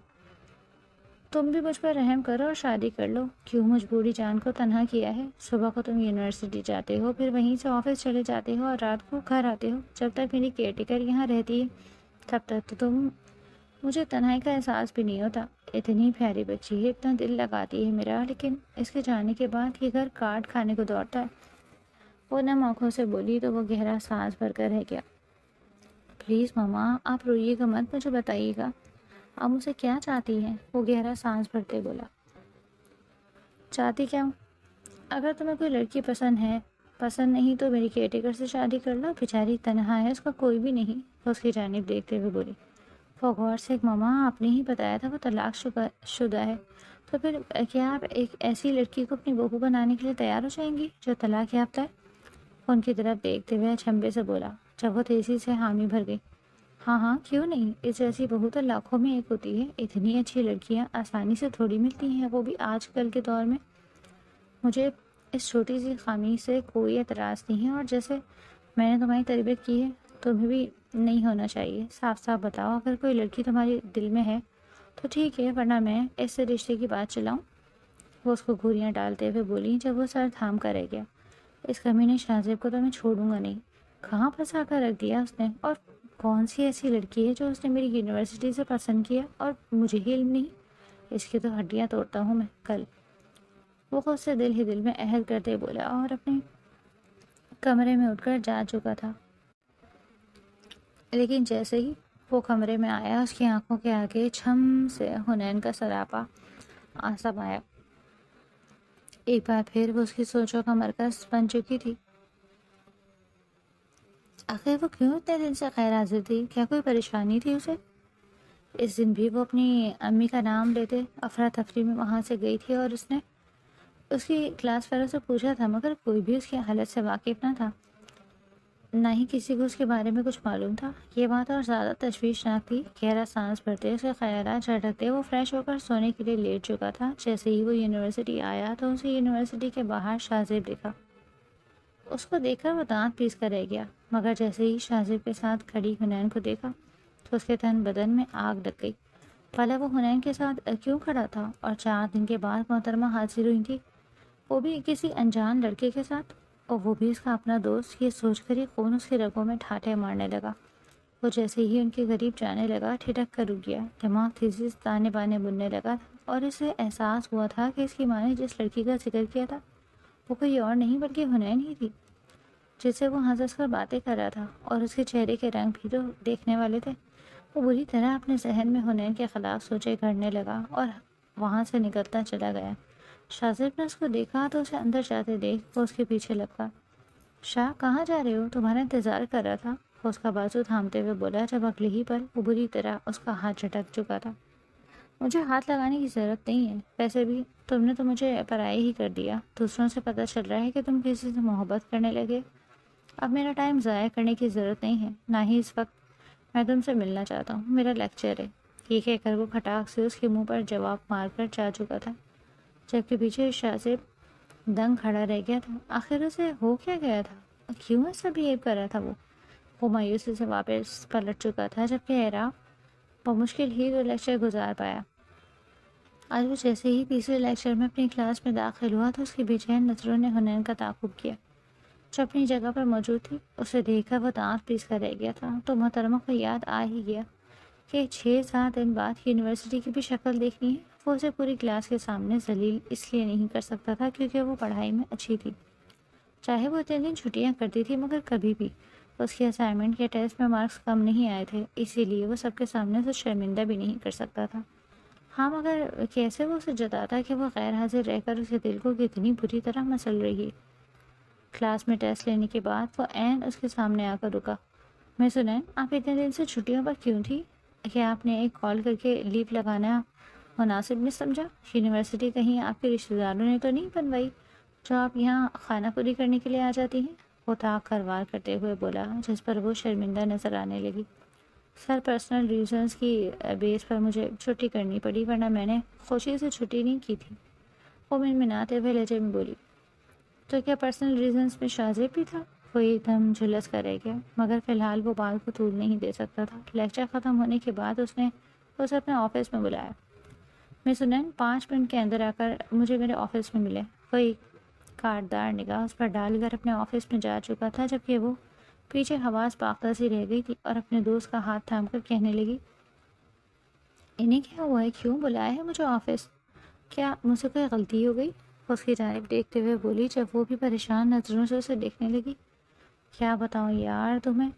تم بھی مجھ پر رحم کرو اور شادی کر لو۔ کیوں مجبوری جان کو تنہا کیا ہے؟ صبح کو تم یونیورسٹی جاتے ہو، پھر وہیں سے آفس چلے جاتے ہو اور رات کو گھر آتے ہو۔ جب تک میری کیئر ٹیکر یہاں رہتی ہے تب تک تو مجھے تنہائی کا احساس بھی نہیں ہوتا۔ اتنی پیاری بچی ہے، اتنا دل لگاتی ہے میرا، لیکن اس کے جانے کے بعد یہ گھر کاٹ کھانے کو دوڑتا ہے۔ وہ نم آنکھوں سے بولی تو وہ گہرا سانس بھر کر رہ گیا۔ پلیز ماما، آپ روئیے گا مت، مجھے بتائیے گا آپ مجھ سے کیا چاہتی ہیں؟ وہ گہرا سانس بھرتے بولا۔ چاہتی کیا ہوں؟ اگر تمہیں کوئی لڑکی پسند نہیں تو میری کیئر ٹیکر سے شادی کر لو، بیچاری تنہا ہے، اس کا کوئی بھی نہیں۔ وہ اس کی جانب دیکھتے ہوئے بولی۔ وہ غور سے، ماما آپ نے ہی بتایا تھا وہ طلاق شدہ ہے، تو پھر کیا آپ ایک ایسی لڑکی کو اپنی بہو بنانے کے لیے تیار ہو جائیں گی جو طلاق یافتہ ہے؟ وہ ان کی طرف دیکھتے ہوئے چھمبے سے بولا، جب وہ تیزی سے حامی بھر گئی۔ ہاں، کیوں نہیں؟ اس جیسی بہو تو لاکھوں میں ایک ہوتی ہے۔ اتنی اچھی لڑکیاں آسانی سے تھوڑی ملتی ہیں، وہ بھی آج کل کے دور میں۔ مجھے اس چھوٹی سی خامی سے کوئی اعتراض نہیں ہے، اور جیسے میں نے تمہاری تربیت کی ہے تمہیں بھی نہیں ہونا چاہیے۔ صاف صاف بتاؤ، اگر کوئی لڑکی تمہاری دل میں ہے تو ٹھیک ہے، ورنہ میں اس سے رشتے کی بات چلاؤں؟ وہ اس کو گھوریاں ڈالتے ہوئے بولی، جب وہ سر تھام کر رہ گیا۔ اس کمینے شاہزیب کو تو میں چھوڑوں گا نہیں۔ کہاں پھنسا کر رکھ دیا اس نے؟ اور کون سی ایسی لڑکی ہے جو اس نے میری یونیورسٹی سے پسند کیا اور مجھے ہی علم نہیں؟ اس کی تو ہڈیاں توڑتا ہوں میں کل۔ وہ خود سے دل ہی دل میں عہد کرتے بولا اور اپنے کمرے میں اٹھ کر جا چکا تھا۔ لیکن جیسے ہی وہ کمرے میں آیا، اس کی آنکھوں کے آگے چھم سے حنین کا سراپا سمایا۔ ایک بار پھر وہ اس کی سوچوں کا مرکز بن چکی تھی۔ آخر وہ کیوں اتنے دن سے غیر حاضر تھی؟ کیا کوئی پریشانی تھی اسے؟ اس دن بھی وہ اپنی امی کا نام لیتے افراتفری میں وہاں سے گئی تھی، اور اس نے اس کی کلاس فیلو سے پوچھا تھا، مگر کوئی بھی اس کی حالت سے واقف نہ تھا، نہ ہی کسی کو اس کے بارے میں کچھ معلوم تھا۔ یہ بات اور زیادہ تشویشناک تھی۔ گہرا سانس بھرتے، اس کے خیالات جھٹکتے وہ فریش ہو کر سونے کے لیے لیٹ چکا تھا۔ جیسے ہی وہ یونیورسٹی آیا تو اسے یونیورسٹی کے باہر شاہزیب دکھا۔ اس کو دیکھ کر وہ دانت پیس کر رہ گیا، مگر جیسے ہی شاہزیب کے ساتھ کھڑی حنین کو دیکھا تو اس کے تن بدن میں آگ لگ گئی۔ پہلے وہ حنین کے ساتھ کیوں کھڑا تھا؟ اور 4 دن کے بعد محترمہ حاضر ہوئی تھی، وہ بھی کسی انجان لڑکے کے ساتھ، اور وہ بھی اس کا اپنا دوست۔ یہ سوچ کر ہی خون اس کی رگوں میں ٹھاٹھے مارنے لگا۔ وہ جیسے ہی ان کے قریب جانے لگا ٹھٹک کر رک گیا۔ دماغ تیزی سے تانے بانے بننے لگا اور اسے احساس ہوا تھا کہ اس کی ماں نے جس لڑکی کا ذکر کیا تھا وہ کوئی اور نہیں بلکہ حنین ہی تھی، جس سے وہ ہنس کر باتیں کر رہا تھا، اور اس کے چہرے کے رنگ بھی تو دیکھنے والے تھے۔ وہ بری طرح اپنے ذہن میں حنین کے خلاف سوچے گھڑنے لگا اور وہاں سے نکلتا چلا گیا۔ شاہزیب نے اس کو دیکھا تو اسے اندر جاتے دیکھ وہ اس کے پیچھے لپکا۔ شاہ، کہاں جا رہے ہو؟ تمہارا انتظار کر رہا تھا، وہ اس کا بازو تھامتے ہوئے بولا، جب اگلے ہی پل وہ بری طرح اس کا ہاتھ جھٹک چکا تھا۔ مجھے ہاتھ لگانے کی ضرورت نہیں ہے، ویسے بھی تم نے تو مجھے پرائی ہی کر دیا۔ دوسروں سے پتہ چل رہا ہے کہ تم کسی سے محبت کرنے لگے۔ اب میرا ٹائم ضائع کرنے کی ضرورت نہیں ہے، نہ ہی اس وقت میں تم سے ملنا چاہتا ہوں، میرا لیکچر ہے۔ یہ کہہ کر وہ کھٹاک سے اس کے منہ پر جواب مار کر جا چکا تھا، جبکہ پیچھے شاہزیب دنگ کھڑا رہ گیا تھا۔ آخر اسے ہو کیا گیا تھا؟ کیوں ایسا بہیو کر رہا تھا؟ وہ مایوسی سے واپس پلٹ چکا تھا، جبکہ اعراف بمشکل ہی وہ لیکچر گزار پایا۔ آج وہ جیسے ہی تیسرے لیکچر میں اپنی کلاس میں داخل ہوا تو اس کی بے چین نظروں نے حنین کا تعاقب کیا، جو اپنی جگہ پر موجود تھی۔ اسے دیکھ کر وہ دانت پیس کر رہ گیا تھا، تو محترمہ کو یاد آ ہی گیا کہ 6-7 دن بعد یونیورسٹی کی بھی شکل دیکھنی ہے۔ وہ اسے پوری کلاس کے سامنے ذلیل اس لیے نہیں کر سکتا تھا کیونکہ وہ پڑھائی میں اچھی تھی۔ چاہے وہ اتنے دن چھٹیاں کرتی تھی مگر کبھی بھی اس کی اسائنمنٹ کے ٹیسٹ میں مارکس کم نہیں آئے تھے، اسی لیے وہ سب کے سامنے سے شرمندہ بھی نہیں کر سکتا تھا۔ ہاں مگر کیسے وہ اسے جتاتا کہ وہ غیر حاضر رہ کر اس کے دل کو کتنی بری طرح مسل رہی ہے۔ کلاس میں ٹیسٹ لینے کے بعد وہ عین اس کے سامنے آ کر رکا۔ میں سنین، آپ اتنے دن سے چھٹیوں پر کیوں تھی؟ کیا آپ نے ایک کال کر کے لیو لگانا مناسب نہیں سمجھا؟ یونیورسٹی کہیں آپ کے رشتہ داروں نے تو نہیں بنوائی جو آپ یہاں خانہ پوری کرنے کے لیے آ جاتی ہیں؟ وہ تاخیر وار کرتے ہوئے بولا، جس پر وہ شرمندہ نظر آنے لگی۔ سر، پرسنل ریزنز کی بیس پر مجھے چھٹی کرنی پڑی، ورنہ میں نے خوشی سے چھٹی نہیں کی تھی، وہ منمناتے ہوئے لہجے میں بولی۔ تو کیا پرسنل ریزنز میں شازیب بھی تھا؟ وہ ایک دم جھلس کر رہ گیا، مگر فی الحال وہ بات کو طول نہیں دے سکتا تھا۔ لیکچر ختم ہونے کے بعد اس نے اسے اپنے آفس میں بلایا۔ میں سنین، 5 منٹ کے اندر آ کر مجھے میرے آفس میں ملے۔ وہ ایک کاٹدار نگاہ اس پر ڈال کر اپنے آفس میں جا چکا تھا، جبکہ وہ پیچھے حواس باختہ سی رہ گئی تھی اور اپنے دوست کا ہاتھ تھام کر کہنے لگی، انہیں کیا ہوا ہے؟ کیوں بلایا ہے مجھے آفس؟ کیا مجھ سے کوئی غلطی ہو گئی؟ اس کی جانب دیکھتے ہوئے بولی، جب وہ بھی پریشان نظروں سے اسے دیکھنے لگی۔ کیا بتاؤں یار تمہیں،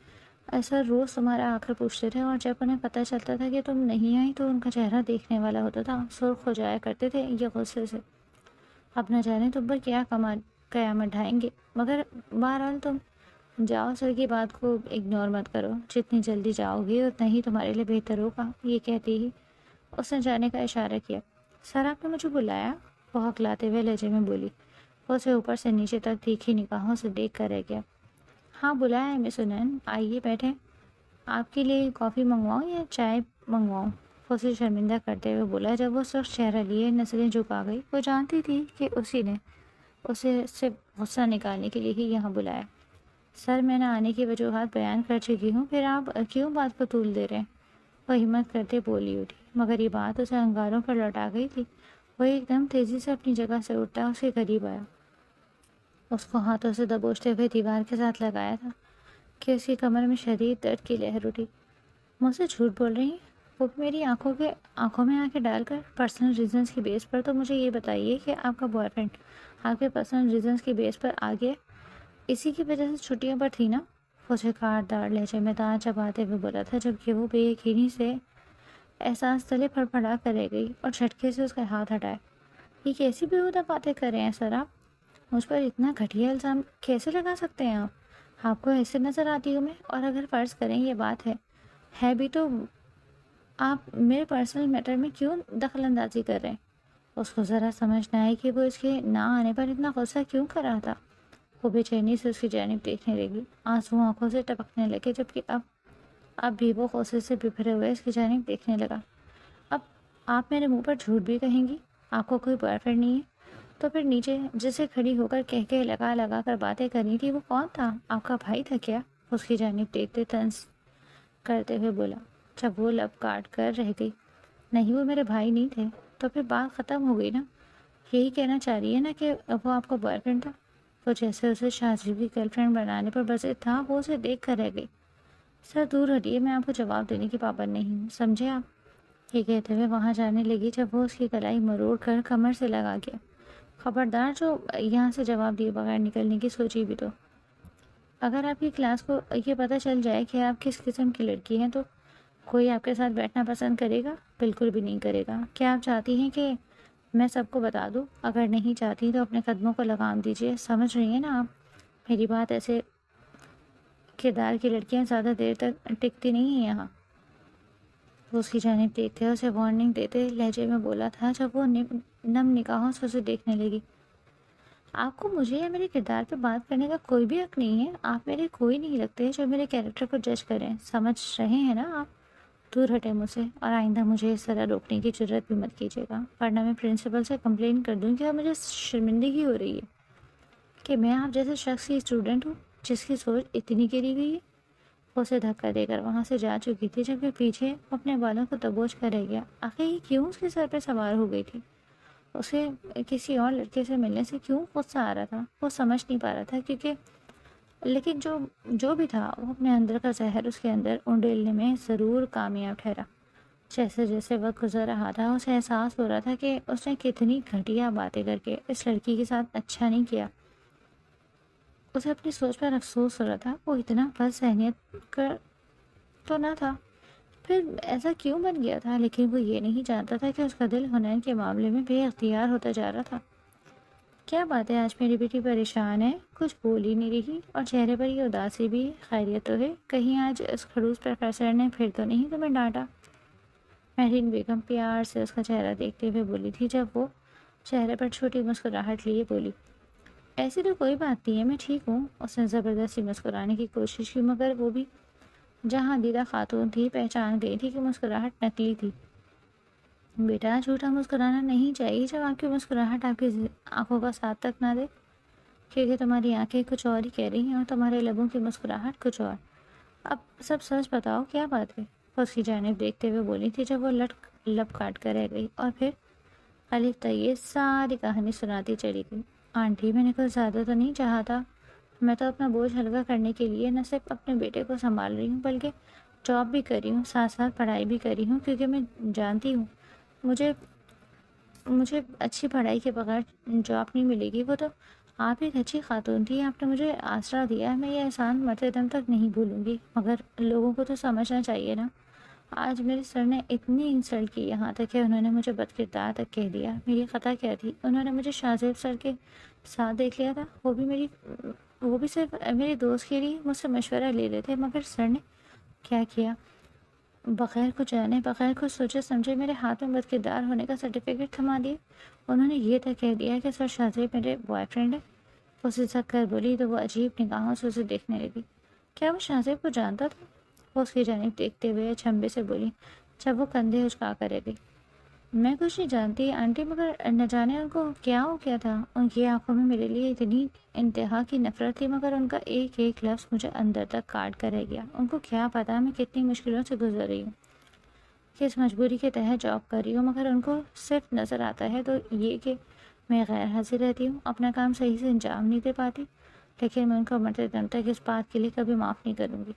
ایسا روز تمہارا آ کر پوچھتے تھے، اور جب انہیں پتہ چلتا تھا کہ تم نہیں آئی تو ان کا چہرہ دیکھنے والا ہوتا تھا، سرخ ہو جایا کرتے تھے یہ غصے سے۔ اب نہ جانے تم پر کیا قیامت ڈھائیں گے، مگر بہرحال تم جاؤ، سر کی بات کو اگنور مت کرو، جتنی جلدی جاؤ گی اتنا ہی تمہارے لیے بہتر ہوگا۔ یہ کہتی ہی اس نے جانے کا اشارہ کیا۔ سر، آپ نے مجھے بلایا؟ وہ ہکلاتے ہوئے لہجے میں بولی۔ وہ اسے اوپر سے نیچے تک تیکھی نگاہوں سے دیکھ کر رہ گیا۔ ہاں بلایا ہے مس سنین، آئیے بیٹھیں۔ آپ کے لیے کافی منگواؤں یا چائے منگواؤں؟ وہ اسے شرمندہ کرتے ہوئے بولا، جب وہ سخت چہرہ لیے نظریں جھکا گئی۔ وہ جانتی تھی کہ اسی نے اسے سے غصہ نکالنے کے لیے ہی یہاں بلایا۔ سر، میں نہ آنے کی وجوہات بیان کر چکی ہوں، پھر آپ کیوں بات کو طول دے رہے ہیں؟ وہ ہمت کرتے بولی اٹھی، مگر یہ بات اسے انگاروں پر لوٹا گئی تھی۔ وہ ایک دم تیزی سے اپنی جگہ سے اٹھتا اس کے قریب آیا، اس کو ہاتھوں سے دبوچتے ہوئے دیوار کے ساتھ لگایا تھا کہ اس کی کمر میں شدید درد کی لہر اٹھی۔ مجھ سے جھوٹ بول رہی ہیں؟ وہ بھی میری آنکھوں میں آنکھیں ڈال کر۔ پرسنل ریزنز کی بیس پر تو مجھے یہ بتائیے کہ آپ کا بوائے فرینڈ آپ کے پرسنل ریزنز کی بیس پر آ گیا، اسی کی وجہ سے چھٹیوں پر تھی نا؟ اسے کاٹدار لہجے میں دانت چباتے ہوئے بولا تھا، جبکہ وہ بے یقینی سے احساس تلے پھڑ پھڑا کر رہ گئی اور جھٹکے سے اس کا ہاتھ ہٹایا۔ یہ کیسی بیہودہ باتیں کر رہے ہیں سر آپ؟ مجھ پر اتنا گھٹیا الزام کیسے لگا سکتے ہیں آپ کو ایسے نظر آتی ہوں میں؟ اور اگر فرض کریں یہ بات ہے بھی تو آپ میرے پرسنل میٹر میں کیوں دخل اندازی کر رہے ہیں؟ اس کو ذرا سمجھ نہ آئی کہ وہ اس کے نہ آنے پر اتنا غصہ کیوں کر رہا تھا۔ وہ بے چینی سے اس کی جانب دیکھنے لگی، آنسو آنکھوں سے ٹپکنے لگے، جبکہ اب بھی وہ غصے سے بپھرے ہوئے اس کی جانب دیکھنے لگا۔ اب آپ میرے منہ پر جھوٹ بھی کہیں گی؟ آپ کو کوئی بوائے فرینڈ نہیں ہے؟ تو پھر نیچے جسے کھڑی ہو کر کہہ لگا کر باتیں کرنی تھی وہ کون تھا؟ آپ کا بھائی تھا کیا؟ اس کی جانب دیکھتے طنز کرتے ہوئے بولا، جب وہ لب کاٹ کر رہ گئی۔ نہیں، وہ میرے بھائی نہیں تھے۔ تو پھر بات ختم ہو گئی نا؟ یہی کہنا چاہ رہی ہے نا کہ وہ آپ کا بوائے فرینڈ تھا؟ وہ جیسے اسے شازیب کی گرل فرینڈ بنانے پر بسے تھا، وہ اسے دیکھ کر رہ گئی۔ سر دور ہٹیے، میں آپ کو جواب دینے کی پابند نہیں ہوں، سمجھے آپ؟ یہ کہتے ہوئے وہاں جانے لگی، جب وہ اس کی کلائی مروڑ کر کمر سے لگا گیا۔ خبردار جو یہاں سے جواب دیے بغیر نکلنے کی سوچی بھی تو۔ اگر آپ کی کلاس کو یہ پتہ چل جائے کہ آپ کس قسم کی لڑکی ہیں تو کوئی آپ کے ساتھ بیٹھنا پسند کرے گا؟ بالکل بھی نہیں کرے گا۔ کیا آپ چاہتی ہیں کہ میں سب کو بتا دوں؟ اگر نہیں چاہتی تو اپنے قدموں کو لگام دیجیے، سمجھ رہی ہیں نا آپ میری بات؟ ایسے کردار کی لڑکیاں زیادہ دیر تک ٹکتی نہیں ہیں یہاں۔ وہ اس کی جانب دیکھتے اسے وارننگ دیتے لہجے میں بولا تھا، جب وہ نم نگاہوں سے اسے دیکھنے لگی۔ آپ کو مجھے یا میرے کردار پہ بات کرنے کا کوئی بھی حق نہیں ہے۔ آپ میرے کوئی نہیں لگتے جو میرے کیریکٹر کو جج کریں، سمجھ رہے ہیں نا آپ؟ دور ہٹے مجھ سے، اور آئندہ مجھے اس طرح روکنے کی جرات بھی مت کیجیے گا، ورنہ میں پرنسپل سے کمپلین کر دوں کہ اب مجھے شرمندگی ہو رہی ہے کہ میں آپ جیسے شخص کی اسٹوڈنٹ ہوں جس کی سوچ اتنی گری ہوئی ہے۔ وہ اسے دھکا دے کر وہاں سے جا چکی تھی، جبکہ پیچھے اپنے بالوں کو دبوچ کر رہ گیا۔ آخر یہ کیوں اس کے سر پہ سوار ہو گئی تھی؟ اسے کسی اور لڑکے سے ملنے سے کیوں غصہ آ رہا تھا؟ وہ سمجھ نہیں پا رہا تھا، لیکن جو بھی تھا وہ اپنے اندر کا زہر اس کے اندر انڈیلنے میں ضرور کامیاب ٹھہرا۔ جیسے جیسے وقت گزر رہا تھا اسے احساس ہو رہا تھا کہ اس نے کتنی گھٹیا باتیں کر کے اس لڑکی کے ساتھ اچھا نہیں کیا۔ اسے اپنی سوچ پر افسوس ہو رہا تھا، وہ اتنا بد ذہنیت کر تو نہ تھا، پھر ایسا کیوں بن گیا تھا؟ لیکن وہ یہ نہیں جانتا تھا کہ اس کا دل حنین کے معاملے میں بے اختیار ہوتا جا رہا تھا۔ کیا بات ہے، آج میری بیٹی پریشان ہے، کچھ بول ہی نہیں رہی اور چہرے پر یہ اداسی بھی، خیریت تو ہے؟ کہیں آج اس خڑوس پروفیسر نے پھر تو نہیں تمہیں ڈانٹا؟ مہرین بیگم پیار سے اس کا چہرہ دیکھتے ہوئے بولی تھی، جب وہ چہرے پر چھوٹی مسکراہٹ لیے بولی، ایسی تو کوئی بات نہیں ہے، میں ٹھیک ہوں۔ اس نے زبردستی مسکرانے کی کوشش کی، مگر وہ بھی جہاں دیدہ خاتون تھی پہچان گئی تھی کہ مسکراہٹ نکلی تھی۔ بیٹا، جھوٹا مسکرانا نہیں چاہیے جب آپ کی مسکراہٹ آپ کی آنکھوں کا ساتھ تک نہ دے، کیونکہ تمہاری آنکھیں کچھ اور ہی کہہ رہی ہیں اور تمہارے لبوں کی مسکراہٹ کچھ اور۔ اب سب سچ بتاؤ، کیا بات ہے؟ اس کی جانب دیکھتے ہوئے بولی تھی، جب وہ لب کاٹ کر رہ گئی اور پھر الف تک یہ ساری کہانی سناتی چلی گئی۔ آنٹی، میں نے کچھ زیادہ تو نہیں چاہا تھا، میں تو اپنا بوجھ ہلکا کرنے کے لیے نہ صرف اپنے بیٹے کو سنبھال رہی ہوں بلکہ جاب بھی کر رہی ہوں، ساتھ ساتھ پڑھائی بھی کر رہی ہوں، کیونکہ میں جانتی ہوں مجھے اچھی پڑھائی کے بغیر جاب نہیں ملے گی۔ وہ تو آپ ایک اچھی خاتون تھی، آپ نے مجھے آسرا دیا، میں یہ احسان مرتے دم تک نہیں بھولوں گی، مگر لوگوں کو تو سمجھنا چاہیے نا۔ آج میرے سر نے اتنی انسلٹ کی، یہاں تک کہ انہوں نے مجھے بد کردار تک کہہ دیا۔ میری خطا کیا تھی؟ انہوں نے مجھے شاہ زیب سر کے ساتھ دیکھ لیا تھا، وہ بھی صرف میرے دوست کے لیے مجھ سے مشورہ لے رہے تھے، مگر سر نے کیا کیا؟ بغیر کچھ جانے، بغیر کچھ سوچے سمجھے میرے ہاتھ میں بد کردار ہونے کا سرٹیفکیٹ تھما دیا۔ انہوں نے یہ تک کہہ دیا کہ سر شاہ زیب میرے بوائے فرینڈ ہے۔ وہ سسک کر بولی تو وہ عجیب نگاہوں سے اسے دیکھنے لگی۔ کیا وہ شاہ زیب کو جانتا تھا؟ وہ اس کی جانب دیکھتے ہوئے چھمبے سے بولی، جب وہ کندھے اچکا کر رہ گئی۔ میں کچھ نہیں جانتی آنٹی، مگر نہ جانے ان کو کیا ہو گیا تھا، ان کی آنکھوں میں میرے لیے اتنی انتہا کی نفرت تھی، مگر ان کا ایک ایک لفظ مجھے اندر تک کاٹ کر رہ گیا۔ ان کو کیا پتا میں کتنی مشکلوں سے گزر رہی ہوں، کس مجبوری کے تحت جاب کر رہی ہوں، مگر ان کو صرف نظر آتا ہے تو یہ کہ میں غیر حاضر رہتی ہوں، اپنا کام صحیح سے انجام نہیں دے پاتی، لیکن میں ان کو مرتے دم تک اس بات کے لیے کبھی معاف نہیں کروں گی۔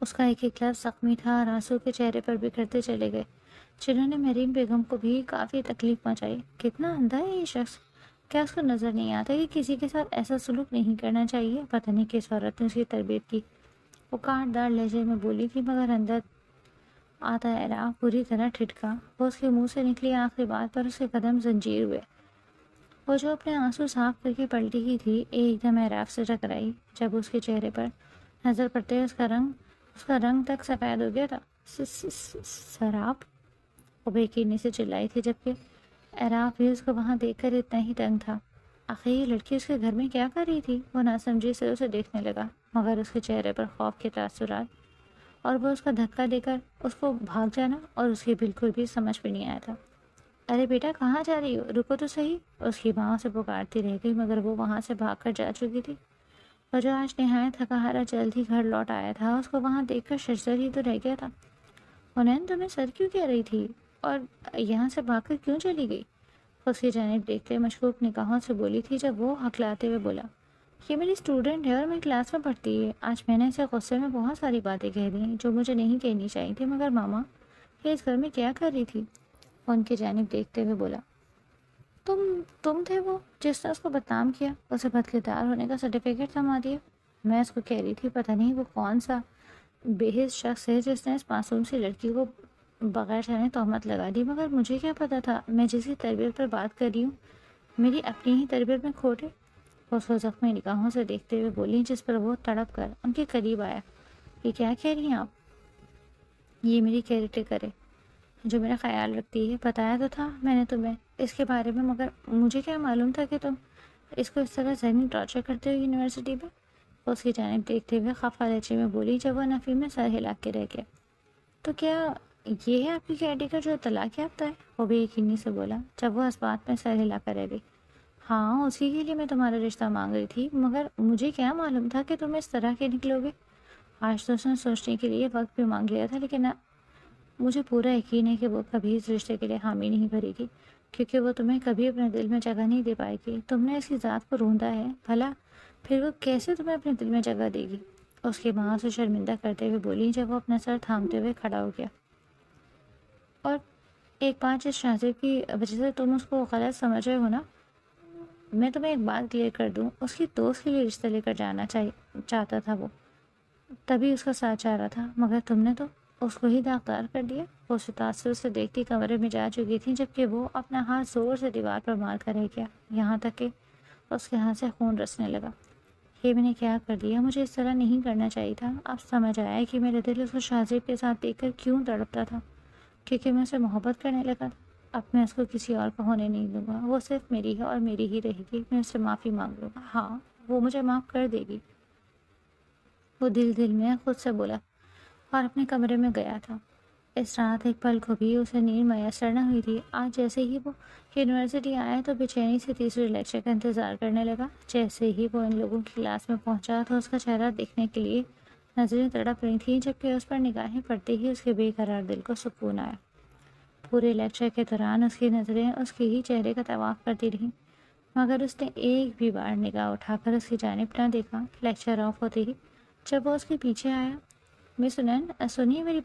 اس کا ایک ایک لفظ زخمی تھا اور آنسو کے چہرے پر بکھرتے چلے گئے، جنہوں نے مہرین بیگم کو بھی کافی تکلیف پہنچائی۔ کتنا اندھا ہے یہ شخص، کیا اس کو نظر نہیں آتا کہ کسی کے ساتھ ایسا سلوک نہیں کرنا چاہیے؟ پتہ نہیں کس عورت نے اس کی تربیت کی، وہ کاٹ دار لہجے میں بولی تھی، مگر اندر آتا اعراف بری طرح ٹھٹکا۔ وہ اس کے منہ سے نکلی آخری بات پر اس کے قدم زنجیر ہوئے۔ وہ جو اپنے آنسو صاف کر کے پلٹی کی تھی ایک دم اعراف سے ٹکرائی، جب اس کے چہرے پر نظر پڑتے اس کا رنگ تک سفید ہو گیا تھا۔ سراب، وہ بے یقینی سے چلائی تھی، جبکہ اعراف بھی اس کو وہاں دیکھ کر اتنا ہی دنگ تھا۔ آخر یہ لڑکی اس کے گھر میں کیا کر رہی تھی؟ وہ ناسمجھی سے اسے دیکھنے لگا، مگر اس کے چہرے پر خوف کے تاثرات اور وہ اس کا دھکا دے کر اس کو بھاگ جانا اور اس کی بالکل بھی سمجھ میں نہیں آیا تھا۔ ارے بیٹا، کہاں جا رہی ہو؟ رکو تو صحیح، اس کی ماں اسے پکارتی رہ گئی، مگر وہ وہاں سے بھاگ کر جا چکی تھی۔ اور جو آج نہایت تھکا ہارا جلد ہی گھر لوٹ آیا تھا، اس کو وہاں دیکھ کر ششدر ہی تو رہ گیا تھا۔ حنین تمہیں سر کیوں کہہ رہی تھی اور یہاں سے بھاگ کر کیوں چلی گئی؟ اس کی جانب دیکھتے مشکوک نگاہوں سے بولی تھی، جب وہ ہکلاتے ہوئے بولا، یہ میری اسٹوڈنٹ ہے اور میری کلاس میں پڑھتی ہے۔ آج میں نے اسے غصے میں بہت ساری باتیں کہہ دی جو مجھے نہیں کہنی چاہیے تھی، مگر ماما یہ اس گھر میں کیا کر رہی تھی؟ وہ ان کی جانب دیکھتے ہوئے بولا، تم تھے وہ جس نے اس کو بدنام کیا، اسے بد کردار ہونے کا سرٹیفکیٹ تھما دیا۔ میں اس کو کہہ رہی تھی پتہ نہیں وہ کون سا بے حس شخص ہے جس نے اس معصوم سی لڑکی کو بغیر جانے تہمت لگا دی، مگر مجھے کیا پتا تھا میں جس کی تربیت پر بات کر رہی ہوں میری اپنی ہی تربیت میں کھوٹ ہے۔ اس کو زخمی نگاہوں سے دیکھتے ہوئے بولی، جس پر وہ تڑپ کر ان کے قریب آیا۔ یہ کیا کہہ رہی ہیں آپ؟ یہ میری کیئر ٹیکر ہے جو میرا خیال رکھتی ہے، بتایا تو تھا میں نے تمہیں اس کے بارے میں، مگر مجھے کیا معلوم تھا کہ تم اس کو اس طرح ذہنی ٹارچر کرتے ہو یونیورسٹی میں۔ اس کی جانب دیکھتے ہوئے خفا لہجے میں بولی، جب وہ نفی میں سر ہلا کے رہ گیا۔ تو کیا یہ ہے آپ کی کیئر ٹیکر جو طلاق یافتہ ہے؟ وہ بھی یقینی سے بولا، جب وہ اس بات میں سر ہلا کر رہ گئی۔ ہاں، اسی کے لیے میں تمہارا رشتہ مانگ رہی تھی، مگر مجھے کیا معلوم تھا کہ تم اس طرح کے نکلو گے۔ آج تو اس نے سوچنے کے لیے وقت بھی مانگ لیا تھا، لیکن مجھے پورا یقین ہے کہ وہ کبھی اس رشتے کے لیے حامی نہیں بھرے گی، کیونکہ وہ تمہیں کبھی اپنے دل میں جگہ نہیں دے پائے گی۔ تم نے اس کی ذات کو روندا ہے، بھلا پھر وہ کیسے تمہیں اپنے دل میں جگہ دے گی؟ اس کی ماں سے شرمندہ کرتے ہوئے بولی، جب وہ اپنا سر تھامتے ہوئے کھڑا ہو گیا۔ اور ایک بات، جس شاہ زیب کی وجہ سے تم اس کو غلط سمجھ رہے ہو نا، میں تمہیں ایک بات کلیئر کر دوں، اس کی دوست کے لیے رشتہ لے کر جانا چاہتا تھا وہ، تبھی اس کا ساتھ چاہ رہا تھا، مگر تم نے تو اس کو ہی داغدار کر دیا۔ وہ تاثر سے دیکھتی کمرے میں جا چکی تھی، جبکہ وہ اپنا ہاتھ زور سے دیوار پر مار کر رہ گیا، یہاں تک کہ اس کے ہاتھ سے خون رسنے لگا۔ یہ میں نے کیا کر دیا؟ مجھے اس طرح نہیں کرنا چاہیے تھا۔ اب سمجھ آیا کہ میرا دل اس کو شاہزیب کے ساتھ دیکھ کر کیوں تڑپتا تھا، کیونکہ میں اسے محبت کرنے لگا تھا۔ اب میں اس کو کسی اور کا ہونے نہیں دوں گا، وہ صرف میری ہے اور میری ہی رہے گی۔ میں اس سے معافی مانگ لوں گا، ہاں وہ مجھے معاف کر دے گی، وہ دل میں خود سے بولا، اور اپنے کمرے میں گیا تھا۔ اس رات ایک پل کو بھی اسے نیند میسر نہ ہوئی تھی۔ آج جیسے ہی وہ یونیورسٹی آیا تو بے چینی سے تیسرے لیکچر کا انتظار کرنے لگا۔ جیسے ہی وہ ان لوگوں کی کلاس میں پہنچا تو اس کا چہرہ دیکھنے کے لیے نظریں تڑپ رہی تھیں، جبکہ اس پر نگاہیں پڑتے ہی اس کے بے قرار دل کو سکون آیا۔ پورے لیکچر کے دوران اس کی نظریں اس کے ہی چہرے کا طواف کرتی رہیں، مگر اس نے ایک بھی بار نگاہ اٹھا کر اس کی جانب نہ دیکھا۔ لیکچر آف ہوتے ہی جب وہ اس کے پیچھے آیا، مس سنن، سنیے میری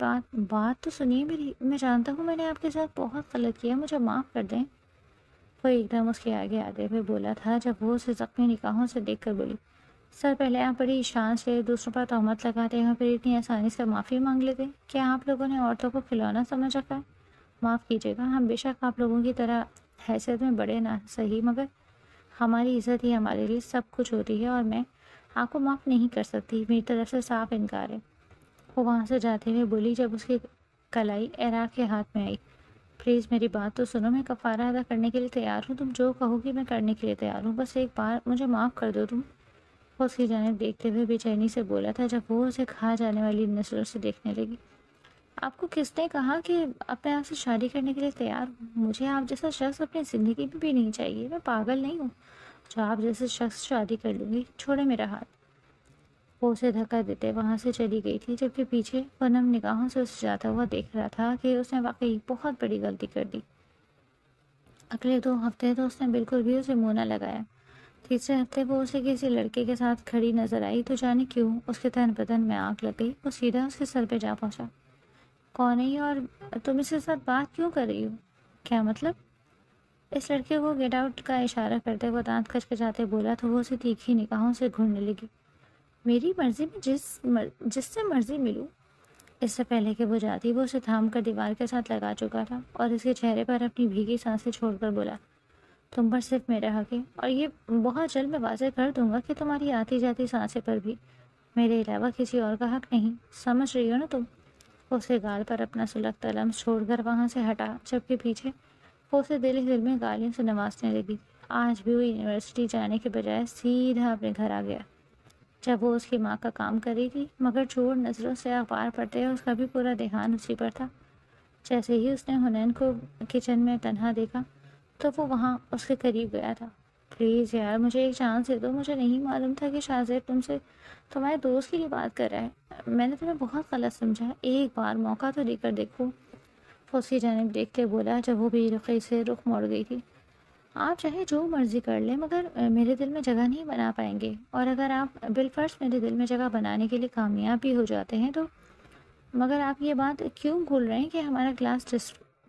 بات تو سنیے میری، میں جانتا ہوں میں نے آپ کے ساتھ بہت غلط کیا، مجھے معاف کر دیں۔ وہ ایک دم اس کے آگے آتے ہوئے بولا تھا، جب وہ اسے زخمی نگاہوں سے دیکھ کر بولی، سر پہلے آپ بڑی شان سے دوسروں پر تہمت لگاتے ہیں، پھر اتنی آسانی سے معافی مانگ لیتے، کیا آپ لوگوں نے عورتوں کو کھلونا سمجھ رکھا ہے؟ معاف کیجیے گا، ہم بے شک آپ لوگوں کی طرح حیثیت میں بڑے نہ صحیح، مگر ہماری عزت ہی ہمارے لیے سب کچھ ہوتی ہے، اور میں آپ کو معاف نہیں کر سکتی، میری طرف سے صاف انکار ہے۔ وہ وہاں سے جاتے ہوئے بولی جب اس کی کلائی عراق کے ہاتھ میں آئی، پلیز میری بات تو سنو، میں کفارہ ادا کرنے کے لیے تیار ہوں، تم جو کہو گی میں کرنے کے لیے تیار ہوں، بس ایک بار مجھے معاف کر دو تم۔ وہ اس کی جانب دیکھتے ہوئے بے چینی سے بولا تھا، جب وہ اسے کھا جانے والی نظروں سے دیکھنے لگی، آپ کو کس نے کہا کہ اپنے آپ سے شادی کرنے کے لیے تیار ہوں؟ مجھے آپ جیسا شخص اپنی زندگی میں بھی نہیں چاہیے، میں پاگل نہیں ہوں جو آپ جیسے شخص سے شادی کر لوں گی، چھوڑے میرا ہاتھ۔ وہ اسے دھکا دیتے وہاں سے چلی گئی تھی، جبکہ پیچھے وہ نم نگاہوں سے اسے جاتا ہوا دیکھ رہا تھا کہ اس نے واقعی بہت بڑی غلطی کر دی۔ اگلے 2 ہفتے تو اس نے بالکل بھی اسے منہ نہ لگایا۔ تیسرے ہفتے وہ اسے کسی لڑکے کے ساتھ کھڑی نظر آئی تو جانے کیوں اس کے تن بدن میں آگ لگ گئی۔ وہ سیدھا اس کے سر پہ جا پہنچا، کون ہے یہ اور تم اس کے ساتھ بات کیوں کر رہی ہو؟ کیا مطلب؟ اس لڑکے کو گیٹ آؤٹ کا اشارہ کرتے وہ دانت کھچکچاتے بولا تو وہ اسے تیکھی نگاہوں سے گھورنے لگی، میری مرضی میں جس سے مرضی ملوں۔ اس سے پہلے کہ وہ جاتی وہ اسے تھام کر دیوار کے ساتھ لگا چکا تھا اور اس کے چہرے پر اپنی بھیگی سانسیں چھوڑ کر بولا، تم پر صرف میرا حق ہے، اور یہ بہت جلد میں واضح کر دوں گا کہ تمہاری آتی جاتی سانسیں پر بھی میرے علاوہ کسی اور کا حق نہیں، سمجھ رہی ہو نا تم؟ وہ اسے گال پر اپنا سلگتا لمس چھوڑ کر وہاں سے ہٹا، جبکہ پیچھے وہ اسے دل میں گالیوں سے نوازنے لگی۔ آج بھی وہ یونیورسٹی جانے کے بجائے سیدھا اپنے گھر آ گیا، جب وہ اس کی ماں کا کام کر رہی تھی، مگر چور نظروں سے اخبار پڑھتے اس کا بھی پورا دھیان اسی پر تھا۔ جیسے ہی اس نے حنین کو کچن میں تنہا دیکھا تو وہ وہاں اس کے قریب گیا تھا، پلیز یار مجھے ایک چانس دے دو، مجھے نہیں معلوم تھا کہ شاہزیب تم سے تمہارے دوست کے لیے بات کر رہا ہے، میں نے تمہیں بہت غلط سمجھا، ایک بار موقع تو دے کر دیکھو۔ وہ اس کی جانب دیکھتے بولا جب وہ بے رخی سے رخ موڑ گئی تھی، آپ چاہے جو مرضی کر لیں مگر میرے دل میں جگہ نہیں بنا پائیں گے، اور اگر آپ بالفرض میرے دل میں جگہ بنانے کے لیے کامیاب بھی ہو جاتے ہیں تو مگر آپ یہ بات کیوں بھول رہے ہیں کہ ہمارا کلاس